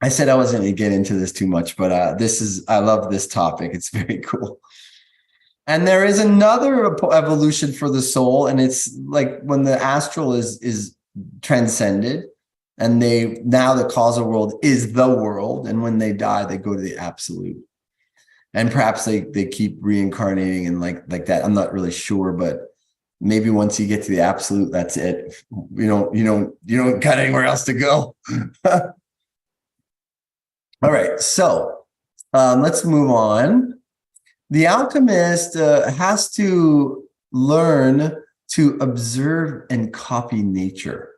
I said I wasn't going to get into this too much, but I love this topic. It's very cool. And there is another evolution for the soul, and it's like when the astral is transcended, and now the causal world is the world, and when they die, they go to the absolute. And perhaps they keep reincarnating and like that. I'm not really sure, but maybe once you get to the absolute, that's it. You don't got anywhere else to go. All right, so let's move on. The alchemist has to learn to observe and copy nature.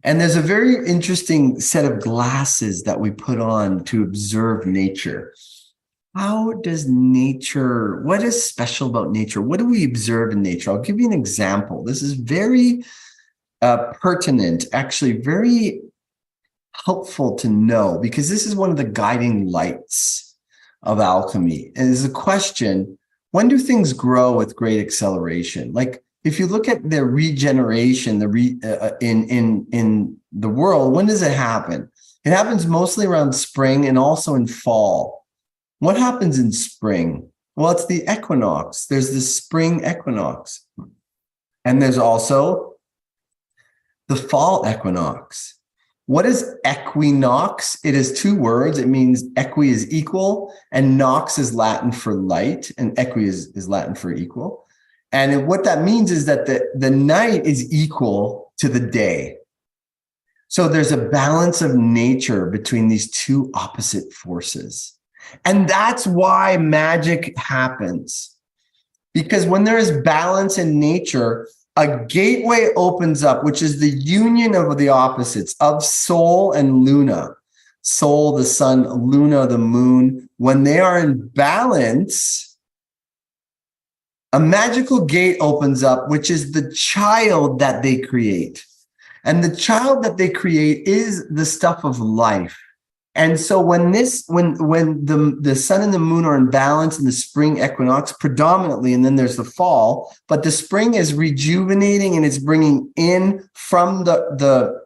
And there's a very interesting set of glasses that we put on to observe nature. What is special about nature? What do we observe in nature? I'll give you an example. This is very pertinent, actually very helpful to know, because this is one of the guiding lights of alchemy. And there's a question: when do things grow with great acceleration? Like if you look at the regeneration, in the world, when does it happen? It happens mostly around spring and also in fall. What happens in spring? Well, it's the equinox. There's the spring equinox. And there's also the fall equinox. What is equinox? It is two words. It means equi is equal, and nox is Latin for light, and equi is Latin for equal. And what that means is that the night is equal to the day. So there's a balance of nature between these two opposite forces. And that's why magic happens. Because when there is balance in nature, a gateway opens up, which is the union of the opposites of Sol and Luna. Sol, the sun, Luna, the moon. When they are in balance, a magical gate opens up, which is the child that they create. And the child that they create is the stuff of life. And so when the sun and the moon are in balance in the spring equinox predominantly, and then there's the fall, but the spring is rejuvenating and it's bringing in from the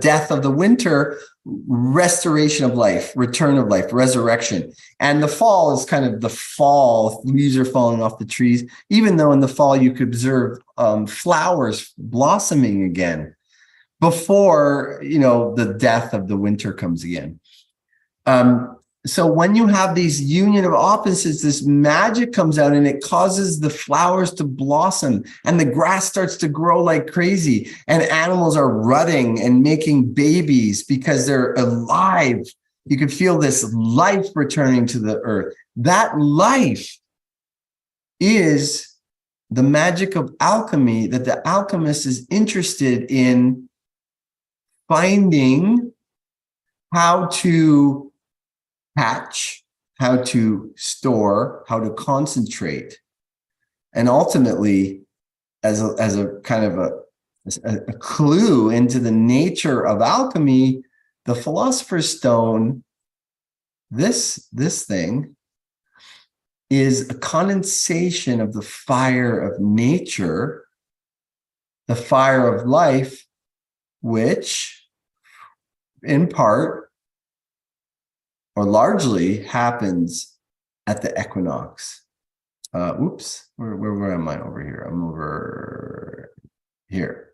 death of the winter, restoration of life, return of life, resurrection. And the fall is kind of the fall, leaves are falling off the trees, even though in the fall you could observe flowers blossoming again before, the death of the winter comes again. So when you have these union of opposites, this magic comes out and it causes the flowers to blossom and the grass starts to grow like crazy and animals are rutting and making babies because they're alive. You can feel this life returning to the earth. That life is the magic of alchemy that the alchemist is interested in finding how to hatch, how to store, how to concentrate. And ultimately, as a kind of a clue into the nature of alchemy, the Philosopher's Stone, this thing, is a condensation of the fire of nature, the fire of life, which in part or largely happens at the equinox. Where am I over here? I'm over here.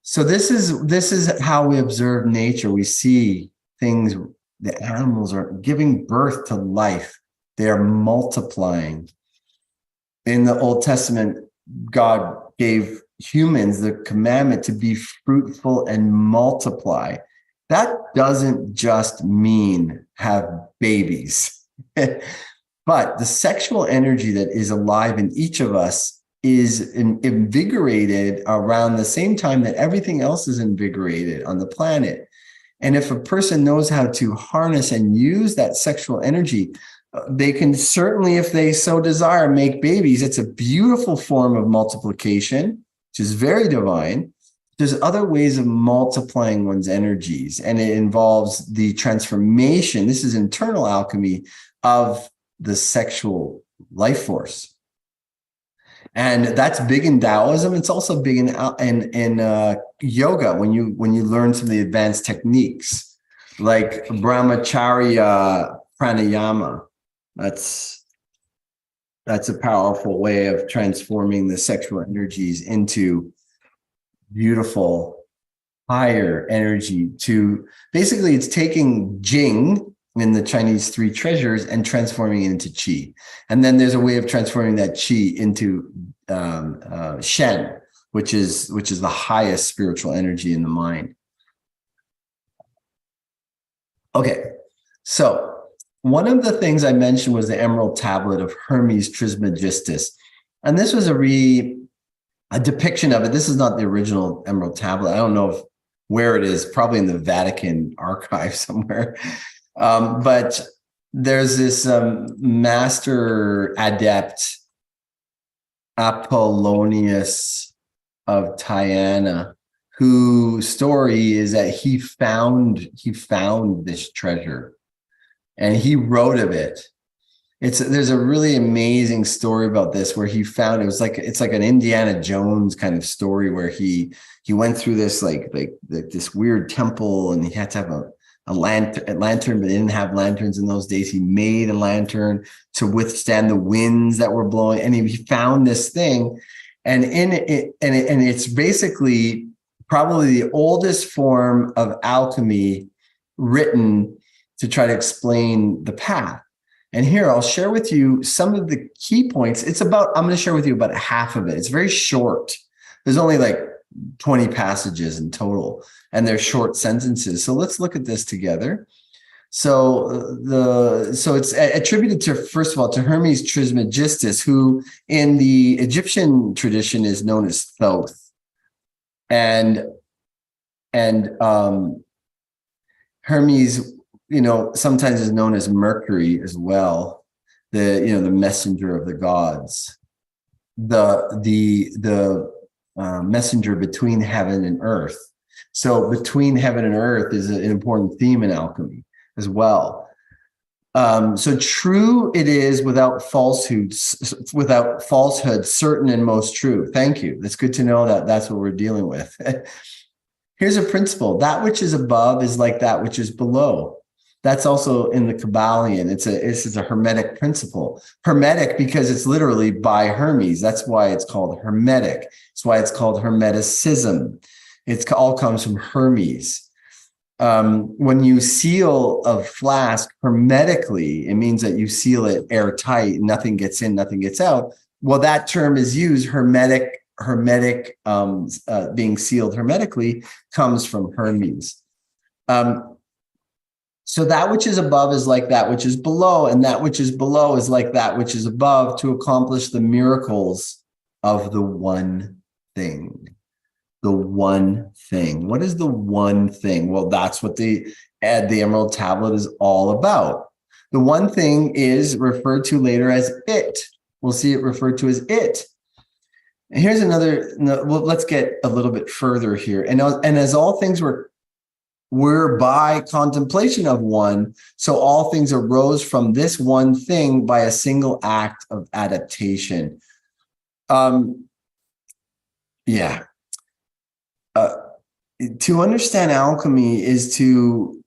So this is how we observe nature. We see things, the animals are giving birth to life. They are multiplying. In the Old Testament, God gave humans the commandment to be fruitful and multiply. That doesn't just mean have babies, but the sexual energy that is alive in each of us is invigorated around the same time that everything else is invigorated on the planet. And if a person knows how to harness and use that sexual energy, they can certainly, if they so desire, make babies. It's a beautiful form of multiplication, which is very divine. There's other ways of multiplying one's energies, and it involves the transformation. This is internal alchemy of the sexual life force. And that's big in Taoism. It's also big in yoga when you learn some of the advanced techniques like brahmacharya pranayama. That's a powerful way of transforming the sexual energies into beautiful, higher energy. To basically, it's taking Jing in the Chinese three treasures and transforming it into qi. And then there's a way of transforming that qi into Shen, which is the highest spiritual energy in the mind. Okay, so one of the things I mentioned was the Emerald Tablet of Hermes Trismegistus. And this was a depiction of it. This is not the original Emerald Tablet. I don't know where it is, probably in the Vatican archive somewhere. But there's this master adept, Apollonius of Tyana, whose story is that he found this treasure and he wrote of it. There's a really amazing story about this where he found it's like an Indiana Jones kind of story where he went through this like this weird temple and he had to have a lantern, but they didn't have lanterns in those days. He made a lantern to withstand the winds that were blowing, and he found this thing, and in it, and it's basically probably the oldest form of alchemy written to try to explain the path. And here I'll share with you some of the key points. I'm going to share with you about half of it. It's very short. There's only like 20 passages in total, and they're short sentences. So let's look at this together. So it's attributed to, first of all, to Hermes Trismegistus, who in the Egyptian tradition is known as Thoth. And Hermes, sometimes is known as Mercury as well, the messenger of the gods, the messenger between heaven and earth. So between heaven and earth is an important theme in alchemy as well. So true it is without falsehood, certain and most true. Thank you. That's good to know that that's what we're dealing with. Here's a principle. That which is above is like that which is below. That's also in the Kabbalion. It's a Hermetic principle. Hermetic because it's literally by Hermes. That's why it's called Hermetic. That's why it's called Hermeticism. It all comes from Hermes. When you seal a flask hermetically, it means that you seal it airtight, nothing gets in, nothing gets out. Well, that term is used, hermetic, being sealed hermetically comes from Hermes. So that which is above is like that which is below, and that which is below is like that which is above to accomplish the miracles of the one thing. The one thing. What is the one thing? Well, that's what the Emerald Tablet is all about. The one thing is referred to later as it. We'll see it referred to as it. And here's another, well, let's get a little bit further here. And as all things were by contemplation of one, so all things arose from this one thing by a single act of adaptation. To understand alchemy is to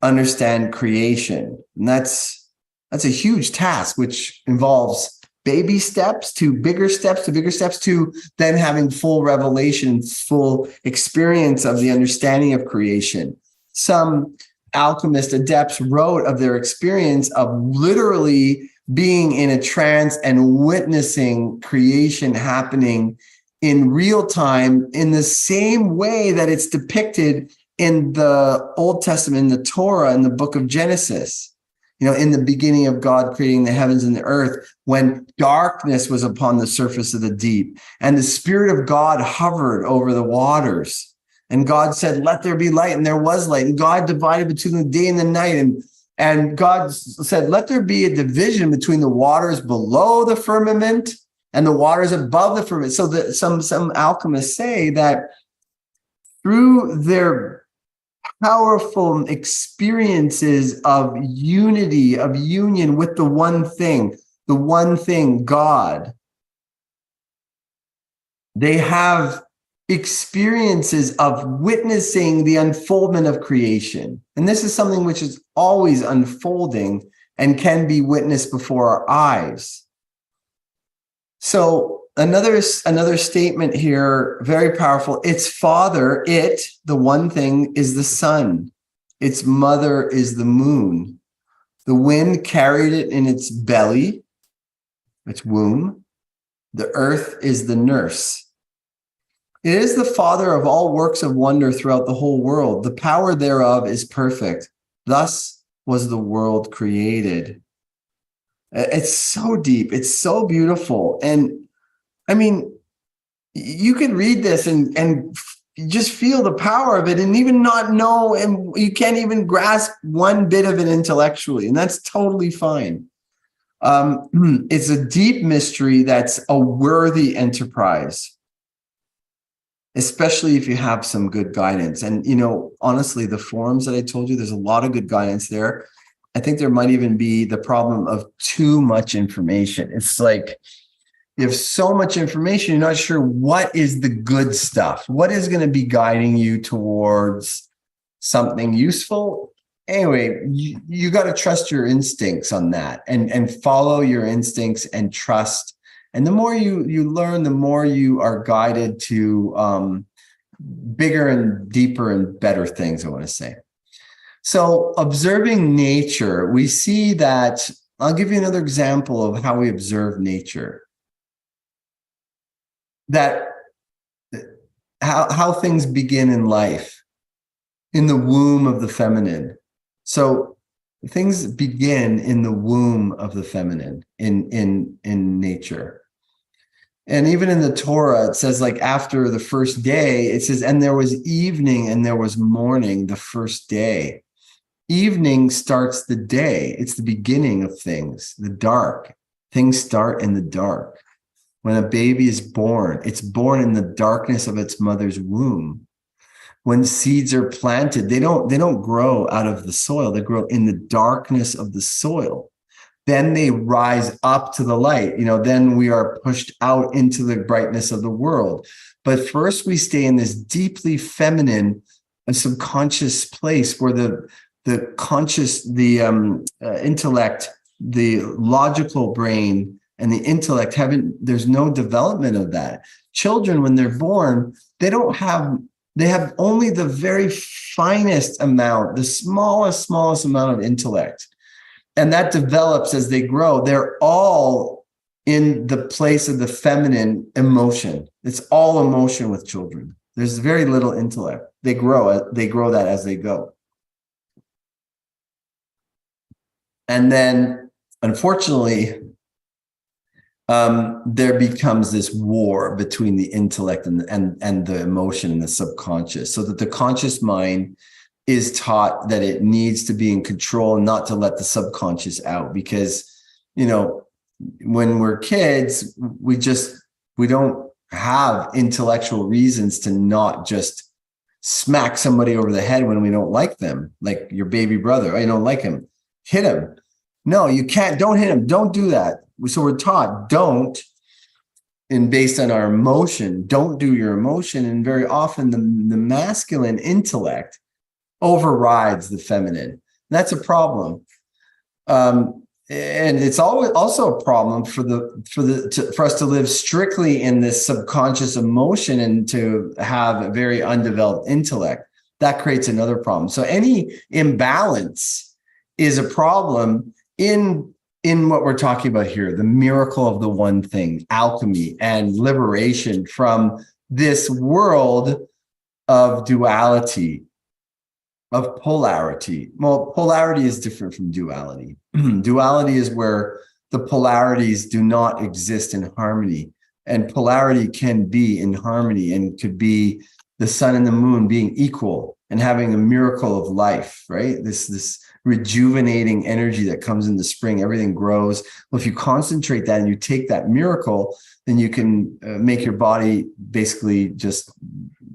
understand creation. And that's a huge task, which involves baby steps to bigger steps to bigger steps to then having full revelation, full experience of the understanding of creation. Some alchemist adepts wrote of their experience of literally being in a trance and witnessing creation happening in real time in the same way that it's depicted in the Old Testament, in the Torah, in the book of Genesis. You know, in the beginning of God creating the heavens and the earth, when darkness was upon the surface of the deep, and the Spirit of God hovered over the waters. And God said, let there be light, and there was light. And God divided between the day and the night. And God said, let there be a division between the waters below the firmament and the waters above the firmament. So that some alchemists say that through their powerful experiences of unity, of union with the one thing, God, they have experiences of witnessing the unfoldment of creation. And this is something which is always unfolding and can be witnessed before our eyes. So another statement here, very powerful. Its father, the one thing, is the sun. Its mother is the moon. The wind carried it in its belly, its womb. The earth is the nurse. It is the father of all works of wonder throughout the whole world. The power thereof is perfect. Thus was the world created. It's so deep. It's so beautiful. And I mean, you can read this and just feel the power of it and even not know, and you can't even grasp one bit of it intellectually. And that's totally fine. It's a deep mystery that's a worthy enterprise, especially if you have some good guidance. And, you know, honestly, the forums that I told you, there's a lot of good guidance there. I think there might even be the problem of too much information. It's like you have so much information, you're not sure what is the good stuff. What is going to be guiding you towards something useful? Anyway, you got to trust your instincts on that and follow your instincts and trust. And the more you learn, the more you are guided to bigger and deeper and better things, I want to say. So observing nature, we see that, I'll give you another example of how we observe nature. That how things begin in life, in the womb of the feminine. So things begin in the womb of the feminine in nature. And even in the Torah, it says, like, after the first day, it says, and there was evening and there was morning the first day. Evening starts the day. It's the beginning of things, the dark. Things start in the dark. When a baby is born, it's born in the darkness of its mother's womb. when seeds are planted, they don't grow out of the soil. They grow in the darkness of the soil. Then they rise up to the light. Then we are pushed out into the brightness of the world. But first we stay in this deeply feminine and subconscious place where the conscious, intellect, the logical brain and the intellect there's no development of that. Children, when they're born, they have only the very finest amount, the smallest amount of intellect. And that develops as they grow. They're all in the place of the feminine emotion. It's all emotion with children. There's very little intellect. They grow that as they go. And then, unfortunately, there becomes this war between the intellect and the emotion and the subconscious, so that the conscious mind is taught that it needs to be in control and not to let the subconscious out. Because, when we're kids, we don't have intellectual reasons to not just smack somebody over the head when we don't like them, like your baby brother. I don't like him. Hit him. No, you can't. Don't hit him. Don't do that. So we're taught don't, and based on our emotion, don't do your emotion. And very often the masculine intellect overrides the feminine. That's a problem. And it's always also a problem for us to live strictly in this subconscious emotion and to have a very undeveloped intellect. That creates another problem. So any imbalance is a problem in what we're talking about here, the miracle of the one thing, alchemy and liberation from this world of duality, of polarity. Well, polarity is different from duality. Duality is where the polarities do not exist in harmony. And polarity can be in harmony and could be the sun and the moon being equal and having a miracle of life, right? This rejuvenating energy that comes in the spring, everything grows. Well, if you concentrate that and you take that miracle, then you can make your body basically just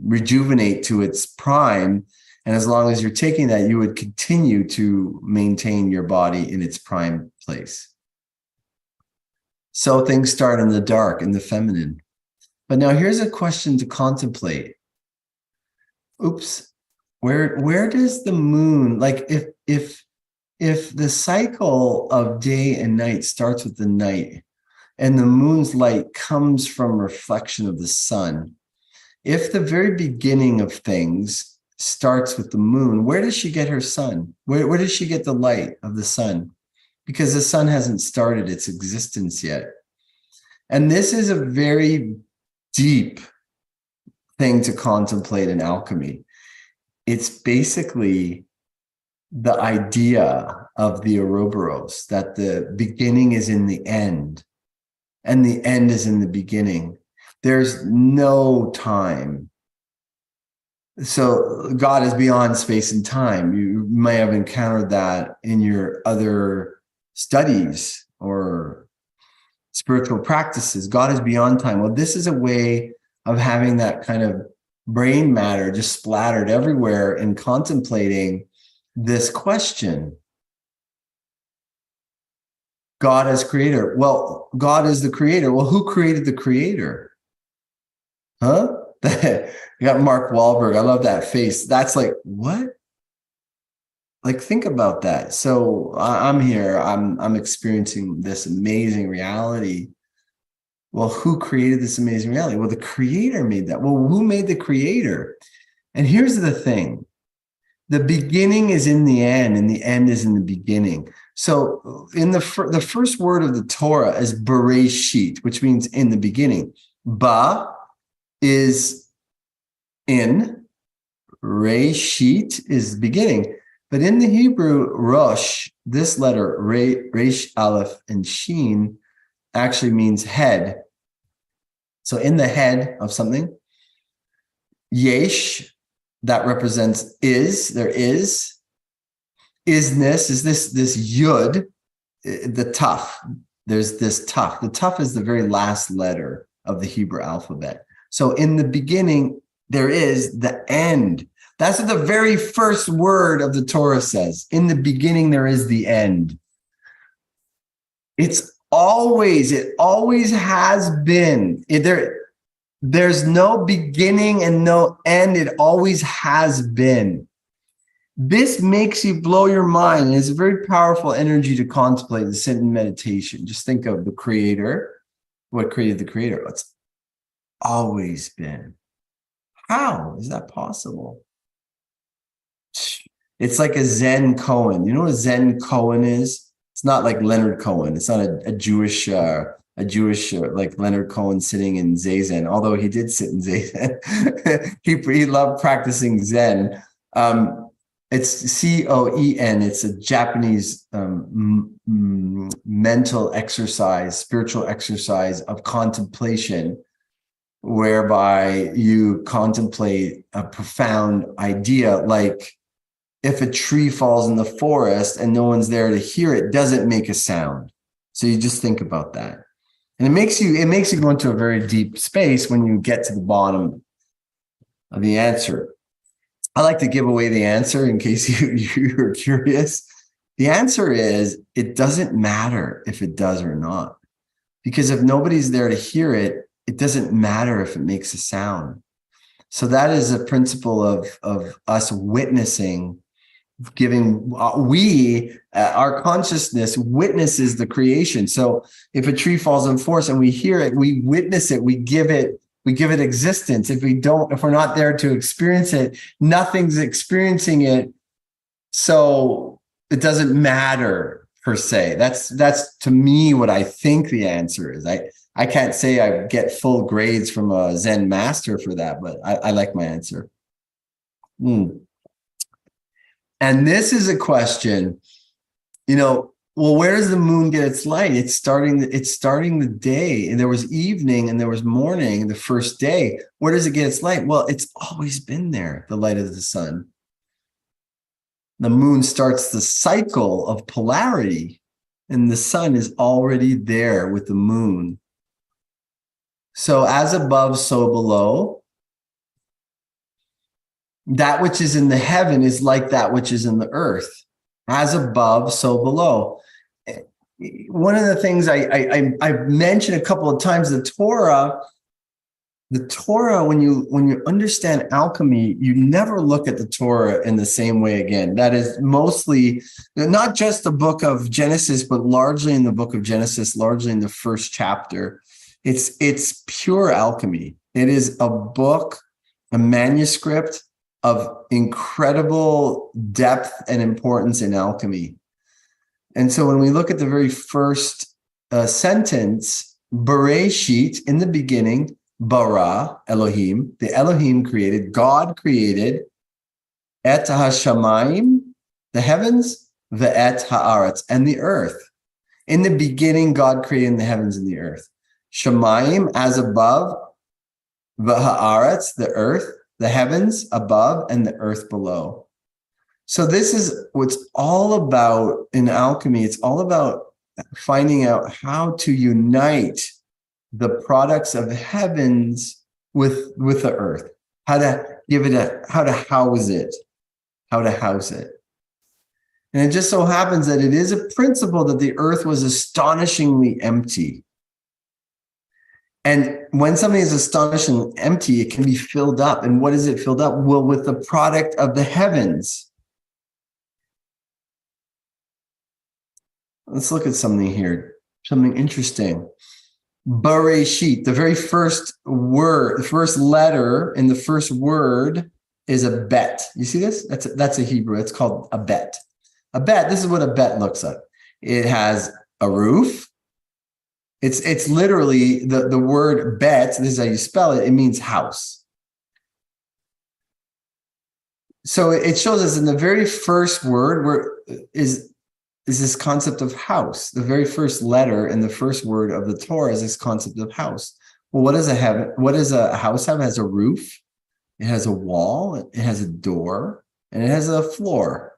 rejuvenate to its prime. And as long as you're taking that, you would continue to maintain your body in its prime place. So things start in the dark, in the feminine. But now here's a question to contemplate. Oops. Where does the moon, like if the cycle of day and night starts with the night and the moon's light comes from reflection of the sun, if the very beginning of things starts with the moon, where does she get her sun? Where does she get the light of the sun? Because the sun hasn't started its existence yet. And this is a very deep thing to contemplate in alchemy. It's basically the idea of the Ouroboros, that the beginning is in the end and the end is in the beginning. There's no time. So God is beyond space and time. You may have encountered that in your other studies or spiritual practices. God is beyond time. Well, this is a way of having that kind of brain matter just splattered everywhere and contemplating this question. God as creator. Well, God is the creator. Well, who created the creator? Huh? You got Mark Wahlberg. I love that face. That's like, what? Like, think about that. So I'm here. I'm experiencing this amazing reality. Well, who created this amazing reality? Well, the creator made that. Well, who made the creator? And here's the thing. The beginning is in the end, and the end is in the beginning. So in the first word of the Torah is Bereshit, which means in the beginning. Ba is in, Reshit is beginning. But in the Hebrew, Rosh, this letter, Resh, Aleph, and Shin, actually means head. So in the head of something, Yesh, that represents is, there is. Isness is this Yud, the Taf. There's this Taf. The Taf is the very last letter of the Hebrew alphabet. So in the beginning, there is the end. That's what the very first word of the Torah says. In the beginning, there is the end. It always has been. There's no beginning and no end. It always has been. This makes you blow your mind. It's a very powerful energy to contemplate and sit in meditation. Just think of the creator. What created the creator? It's always been. How is that possible? It's like a Zen koan. You know what a Zen koan is? It's not like Leonard Cohen. It's not a Jewish like Leonard Cohen sitting in Zazen, although he did sit in Zazen. he loved practicing Zen. It's Koen. It's a Japanese mental exercise, spiritual exercise of contemplation, whereby you contemplate a profound idea, like if a tree falls in the forest and no one's there to hear it, does it make a sound? So you just think about that. And it makes you go into a very deep space when you get to the bottom of the answer. I like to give away the answer in case you're curious. The answer is, it doesn't matter if it does or not. Because if nobody's there to hear it, it doesn't matter if it makes a sound. So that is a principle of us witnessing, giving, our consciousness witnesses the creation. So if a tree falls in forest and we hear it, we witness it, we give it existence. If we're not there to experience it, nothing's experiencing it. So it doesn't matter per se. That's to me what I think the answer is. I can't say I get full grades from a Zen master for that, but I like my answer. And this is a question, well, where does the moon get its light? It's starting the day, and there was evening and there was morning, the first day. Where does it get its light? Well, it's always been there, the light of the sun. The moon starts the cycle of polarity, and the sun is already there with the moon. So as above, so below. That which is in the heaven is like that which is in the earth. As above, so below. One of the things I've mentioned a couple of times, the Torah, when you understand alchemy, you never look at the Torah in the same way again. That is mostly, not just the book of Genesis, but largely in the book of Genesis, largely in the first chapter. It's pure alchemy. It is a book, a manuscript of incredible depth and importance in alchemy. And so when we look at the very first sentence, Bereshit, in the beginning, bara, Elohim, the Elohim created, God created, et hashamayim, the heavens, ve'et haaretz, and the earth. In the beginning, God created the heavens and the earth. Shamayim, as above, ve'haaretz, the earth, the heavens above and the earth below. So this is what's all about in alchemy. It's all about finding out how to unite the products of the heavens with the earth, how to house it. And it just so happens that it is a principle that the earth was astonishingly empty. And when something is astonishingly empty, it can be filled up. And what is it filled up? Well, with the product of the heavens. Let's look at something here, something interesting. Bereshit, the very first word, the first letter in the first word is a bet. You see this? That's a Hebrew. It's called a bet. A bet, this is what a bet looks like. It has a roof. It's literally the word bet, this is how you spell it, it means house. So it shows us in the very first word where is this concept of house. The very first letter in the first word of the Torah is this concept of house. Well, what does a house have? It has a roof, it has a wall, it has a door, and it has a floor.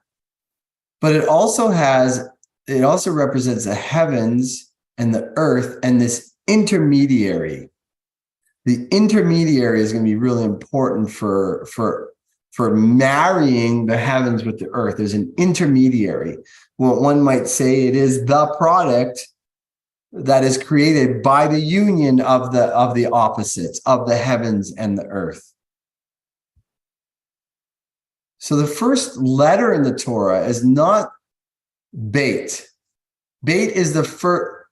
But it also represents the heavens and the earth and this intermediary. The intermediary is going to be really important for for marrying the heavens with the earth. There's an intermediary. Well, one might say it is the product that is created by the union of the opposites, of the heavens and the earth. So the first letter in the Torah is not Beit. Beit is the first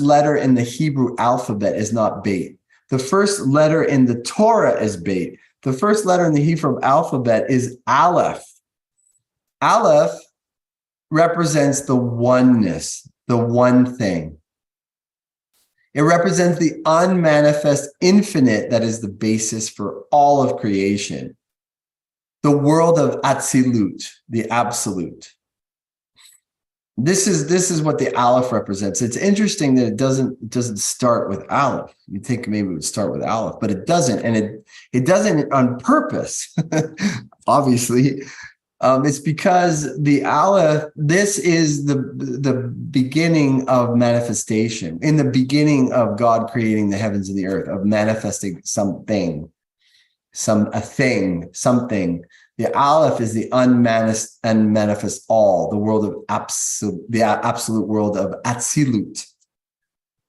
letter in the Hebrew alphabet is not Beit. The first letter in the Torah is Beit. The first letter in the Hebrew alphabet is Aleph. Aleph represents the oneness, the one thing. It represents the unmanifest infinite that is the basis for all of creation. The world of Atzilut, the absolute. This is what the Aleph represents. It's interesting that it doesn't start with Aleph. You'd think maybe it would start with Aleph, but it doesn't, and it doesn't on purpose. Obviously, it's because the Aleph. This is the beginning of manifestation. In the beginning of God creating the heavens and the earth, of manifesting something. The Aleph is the unmanifest all, the world of the absolute world of Atzilut,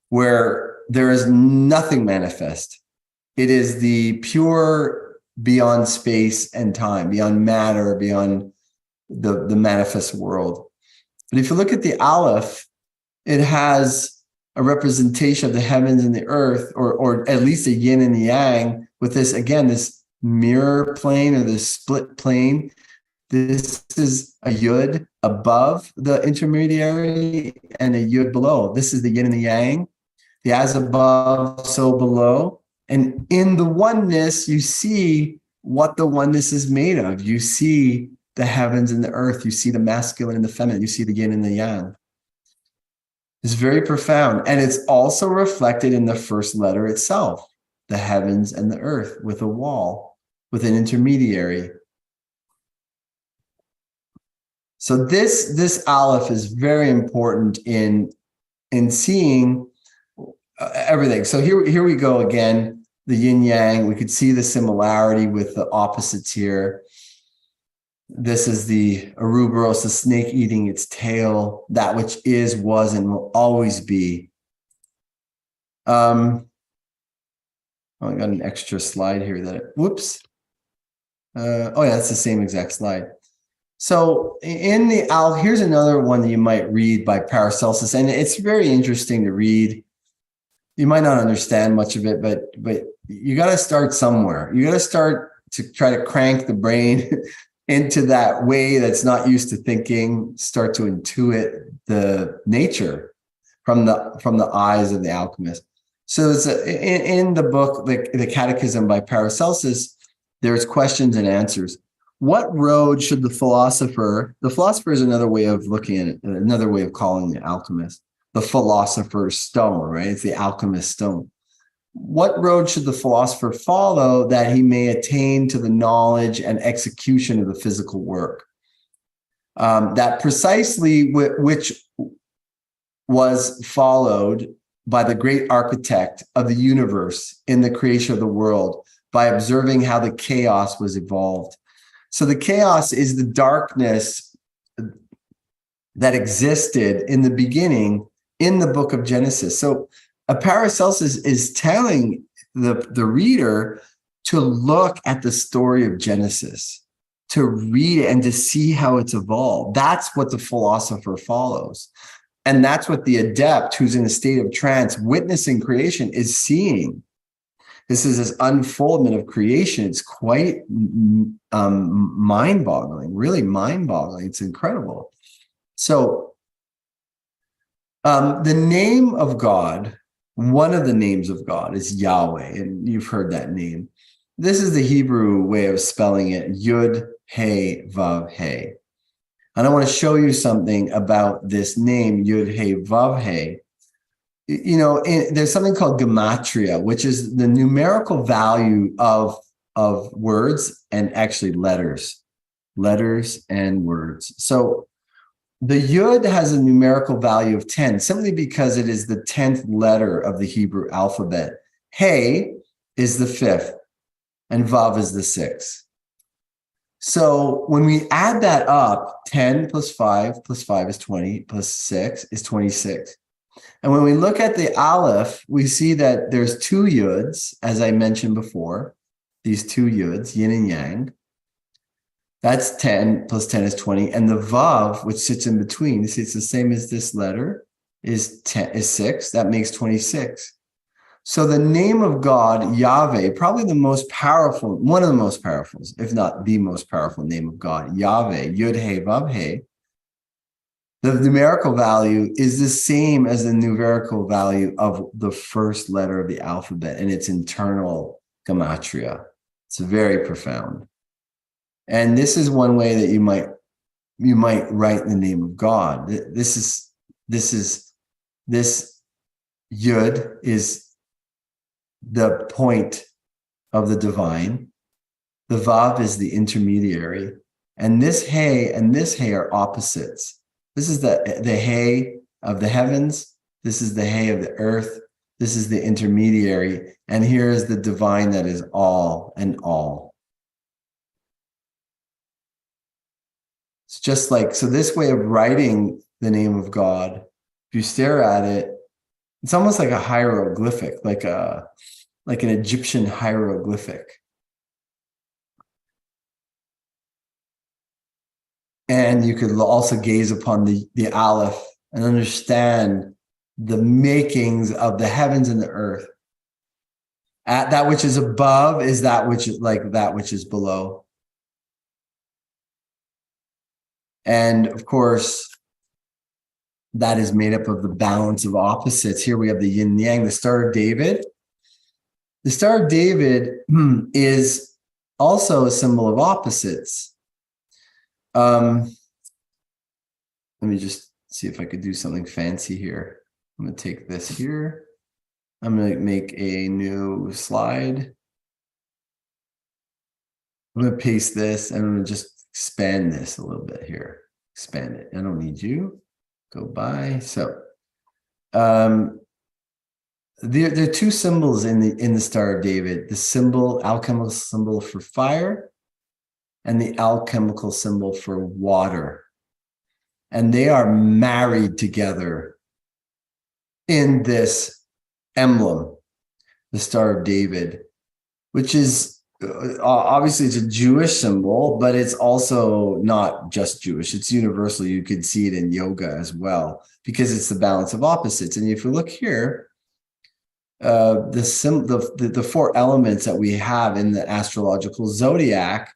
where there is nothing manifest. It is the pure beyond space and time, beyond matter, beyond the manifest world. But if you look at the Aleph, it has a representation of the heavens and the earth, or at least a yin and yang, with this, again, this mirror plane or this split plane. This is a yud above the intermediary and a yud below. This is the yin and the yang, the as above, so below. And in the oneness, you see what the oneness is made of. You see the heavens and the earth. You see the masculine and the feminine. You see the yin and the yang. It's very profound. And it's also reflected in the first letter itself, the heavens and the earth, with a wall, with an intermediary. So this Aleph is very important in seeing everything. So here we go again, the yin yang. We could see the similarity with the opposites here. This is the Ouroboros, the snake eating its tail, that which is, was, and will always be. I got an extra slide here whoops. Oh yeah, that's the same exact slide. So in the here's another one that you might read by Paracelsus, and it's very interesting to read. You might not understand much of it, but you got to start somewhere. You got to start to try to crank the brain into that way that's not used to thinking, start to intuit the nature from the eyes of the alchemist. So it's in the book, the Catechism by Paracelsus, there's questions and answers. What road should the philosopher is another way of looking at it, another way of calling the alchemist, the philosopher's stone, right? It's the alchemist's stone. What road should the philosopher follow that he may attain to the knowledge and execution of the physical work? That precisely which was followed by the great architect of the universe in the creation of the world, by observing how the chaos was evolved. So the chaos is the darkness that existed in the beginning in the book of Genesis. So Paracelsus is telling the reader to look at the story of Genesis, to read it and to see how it's evolved. That's what the philosopher follows. And that's what the adept who's in a state of trance, witnessing creation, is seeing. This is this unfoldment of creation. It's quite mind-boggling, really mind-boggling. It's incredible. So the name of God, one of the names of God, is Yahweh, and you've heard that name. This is the Hebrew way of spelling it, Yud, He, Vav, He. And I want to show you something about this name, Yud, He, Vav, He. You know, there's something called gematria, which is the numerical value of words and actually letters and words. So the Yud has a numerical value of 10, simply because it is the 10th letter of the Hebrew alphabet. He is the 5th. and Vav is the 6. So when we add that up, 10 plus 5 is 20, plus 6 is 26. And when we look at the Aleph, we see that there's 2 Yuds, as I mentioned before, these 2 Yuds, Yin and Yang. That's 10 plus 10 is 20. And the Vav, which sits in between, you see it's the same as this letter, is 6. That makes 26. So the name of God, Yahweh, probably the most powerful, one of the most powerful, if not the most powerful name of God, Yahweh, Yud He Vav He. The numerical value is the same as the numerical value of the first letter of the alphabet and its internal gematria. It's very profound. And this is one way that you might write the name of God. This Yud is the point of the divine. The Vav is the intermediary. And this He and this He are opposites. This is the He of the heavens. This is the He of the earth. This is the intermediary. And here is the divine that is all and all. It's just like, so this way of writing the name of God, if you stare at it, it's almost like a hieroglyphic, like an Egyptian hieroglyphic. And you could also gaze upon the Aleph and understand the makings of the heavens and the earth. At that which is above is that which is below. And of course, that is made up of the balance of opposites. Here we have the yin yang, the Star of David. The Star of David is also a symbol of opposites. Let me just see if I could do something fancy here. I'm going to take this here. I'm going to make a new slide. I'm going to paste this and I'm going to just expand this a little bit here. Expand it. I don't need you. Go by. So there are 2 symbols in the Star of David: the alchemical symbol for fire and the alchemical symbol for water. And they are married together in this emblem, the Star of David, which is obviously it's a Jewish symbol, but it's also not just Jewish. It's universal. You could see it in yoga as well, because it's the balance of opposites. And if you look here, the 4 elements that we have in the astrological zodiac,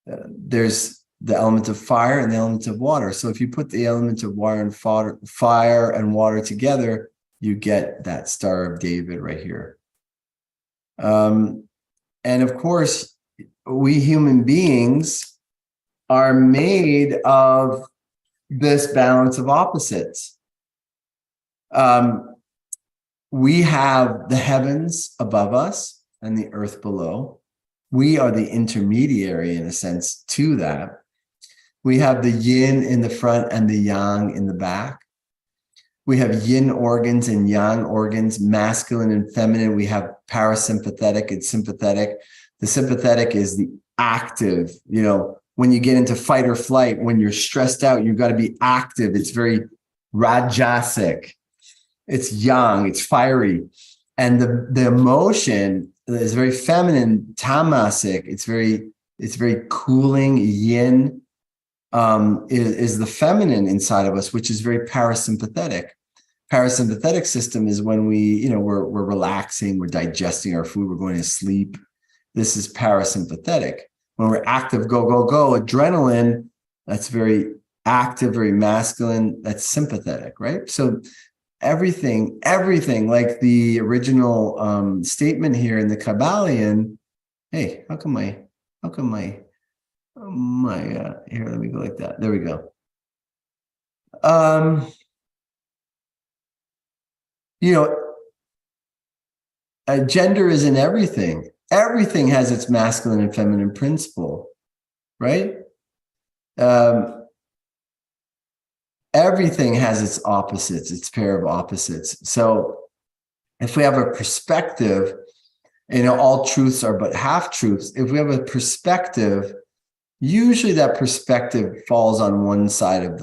there's the element of fire and the element of water. So if you put the element of fire and water together, you get that Star of David right here. And of course, we human beings are made of this balance of opposites. We have the heavens above us and the earth below. We are the intermediary, in a sense, to that. We have the yin in the front and the yang in the back. We have yin organs and yang organs, masculine and feminine. We have parasympathetic and sympathetic. The sympathetic is the active, when you get into fight or flight, when you're stressed out, you've got to be active. It's very rajasic. It's yang, it's fiery. And the emotion is very feminine, tamasic. It's very cooling. Yin is the feminine inside of us, which is very parasympathetic. Parasympathetic system is when we're relaxing, we're digesting our food, we're going to sleep. This is parasympathetic. When we're active, go, go, go, adrenaline, that's very active, very masculine. That's sympathetic, right? So everything, like the original statement here in the Kabbalion. Hey, how come my here, let me go like that. There we go. Gender is in everything. Everything has its masculine and feminine principle, right? Everything has its opposites, its pair of opposites. So if we have a perspective all truths are but half truths. If we have a perspective, usually that perspective falls on one side of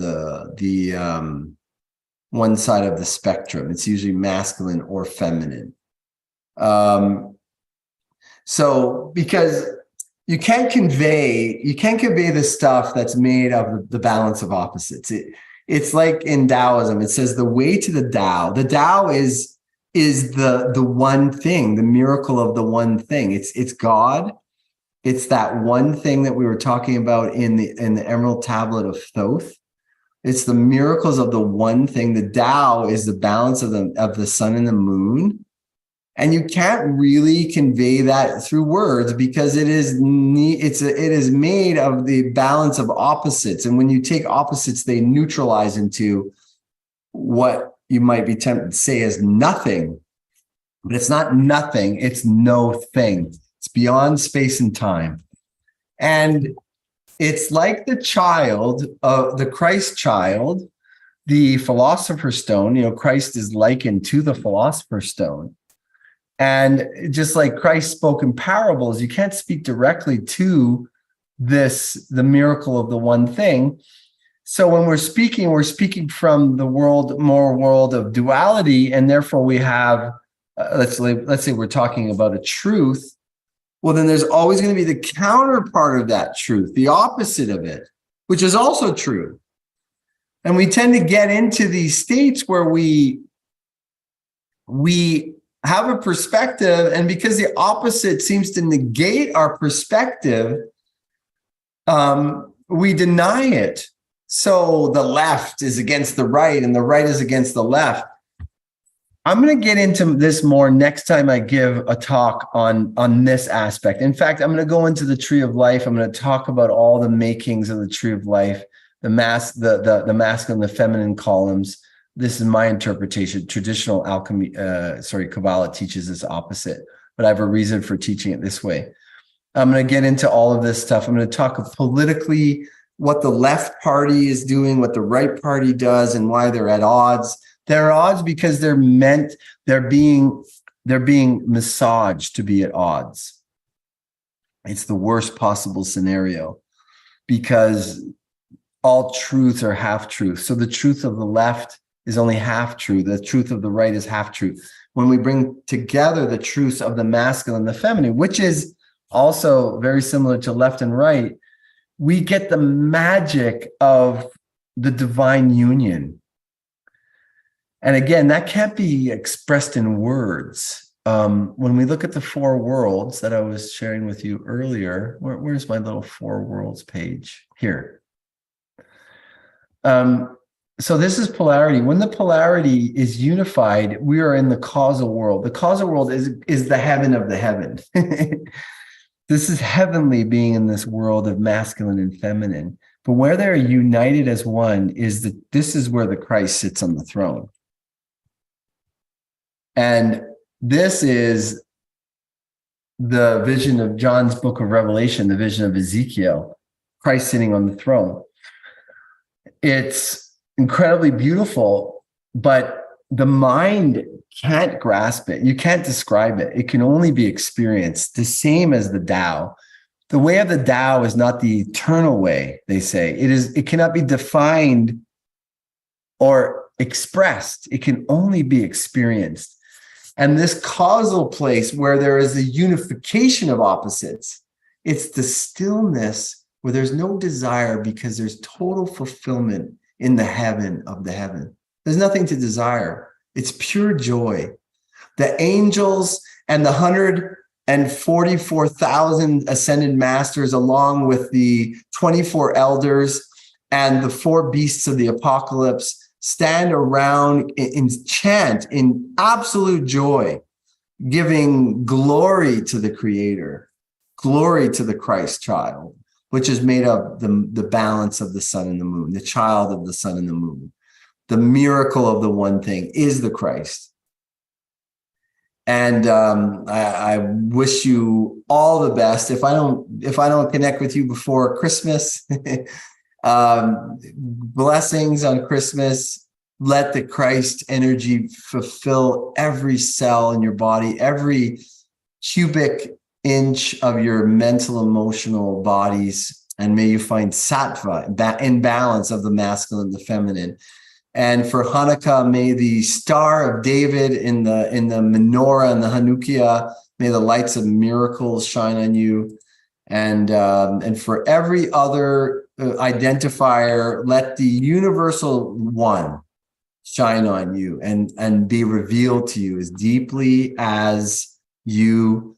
one side of the spectrum. It's usually masculine or feminine. So because you can't convey the stuff that's made of the balance of opposites. It's like in Taoism, it says the way to the Tao. The Tao is the one thing, the miracle of the one thing. It's God. It's that one thing that we were talking about in the Emerald Tablet of Thoth. It's the miracles of the one thing. The Tao is the balance of the sun and the moon. And you can't really convey that through words because it is made of the balance of opposites. And when you take opposites, they neutralize into what you might be tempted to say is nothing. But it's not nothing, it's no thing. It's beyond space and time. And it's like the Christ child, the philosopher's stone. Christ is likened to the philosopher's stone. And just like Christ spoke in parables, you can't speak directly to the miracle of the one thing. So when we're speaking from the world of duality, and therefore we have, let's say we're talking about a truth. Well, then there's always going to be the counterpart of that truth, the opposite of it, which is also true. And we tend to get into these states where we have a perspective, and because the opposite seems to negate our perspective, we deny it. So the left is against the right, and the right is against the left. I'm going to get into this more next time I give a talk on this aspect. In fact, I'm going to go into the tree of life. I'm going to talk about all the makings of the tree of life, the masculine, the feminine columns. This is my interpretation. Traditional alchemy, Kabbalah teaches this opposite, but I have a reason for teaching it this way. I'm going to get into all of this stuff. I'm going to talk politically what the left party is doing, what the right party does, and why they're at odds. They're at odds because they're being massaged to be at odds. It's the worst possible scenario because all truths are half truth. So the truth of the left is only half true. The truth of the right is half true. When we bring together the truths of the masculine and the feminine, which is also very similar to left and right, we get the magic of the divine union. And again, that can't be expressed in words. When we look at the four worlds that I was sharing with you earlier, where's my little four worlds page? Here. So this is polarity. When the polarity is unified, we are in the causal world. The causal world is the heaven of the heaven. This is heavenly, being in this world of masculine and feminine. But where they're united as one this is where the Christ sits on the throne. And this is the vision of John's book of Revelation, the vision of Ezekiel, Christ sitting on the throne. It's incredibly beautiful, but the mind can't grasp it. You can't describe it. It can only be experienced, the same as the Tao. The way of the Tao is not the eternal way, they say. It cannot be defined or expressed. It can only be experienced. And this causal place where there is a unification of opposites, it's the stillness where there's no desire because there's total fulfillment in the heaven of the heaven. There's nothing to desire. It's pure joy. The angels and the 144,000 ascended masters, along with the 24 elders and the 4 beasts of the apocalypse, stand around in chant in absolute joy, giving glory to the Creator, glory to the Christ child, which is made of the balance of the sun and the moon, the child of the sun and the moon. The miracle of the one thing is the Christ. And I wish you all the best. If I don't connect with you before Christmas, blessings on Christmas. Let the Christ energy fulfill every cell in your body, every cubic inch of your mental, emotional bodies. And may you find sattva, that imbalance of the masculine and the feminine. And for Hanukkah, may the Star of David in the menorah and the Hanukkah, may the lights of miracles shine on you. And for every other identifier, let the universal one shine on you and be revealed to you as deeply as you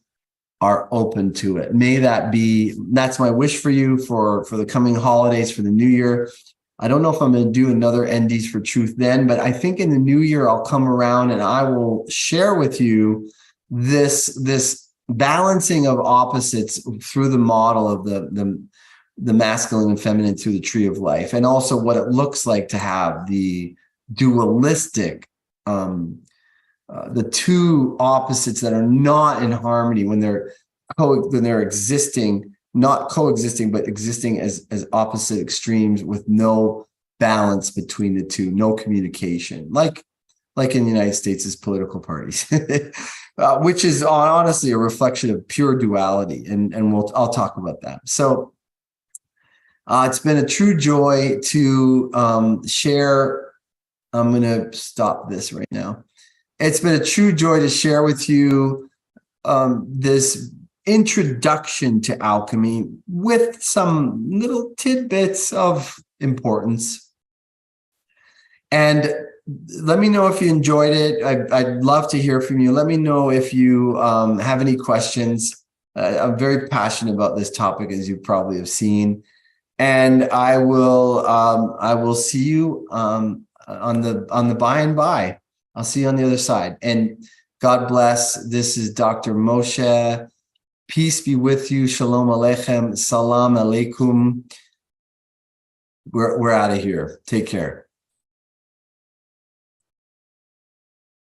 are open to it. May that be, that's my wish for you for the coming holidays, for the new year. I don't know if I'm going to do another NDs for Truth then, but I think in the new year, I'll come around and I will share with you this balancing of opposites through the model of the masculine and feminine through the tree of life, and also what it looks like to have the dualistic, the two opposites that are not in harmony when they're existing, not coexisting, but existing as opposite extremes with no balance between the two, no communication, like in the United States' political parties, which is honestly a reflection of pure duality, and I'll talk about that. So it's been a true joy to share. I'm going to stop this right now. It's been a true joy to share with you this introduction to alchemy with some little tidbits of importance. And let me know if you enjoyed it. I'd love to hear from you. Let me know if you have any questions. I'm very passionate about this topic, as you probably have seen. And I will see you on the by and by. I'll see you on the other side. And God bless. This is Dr. Moshe. Peace be with you. Shalom Aleichem. Salam Aleikum. We're out of here. Take care.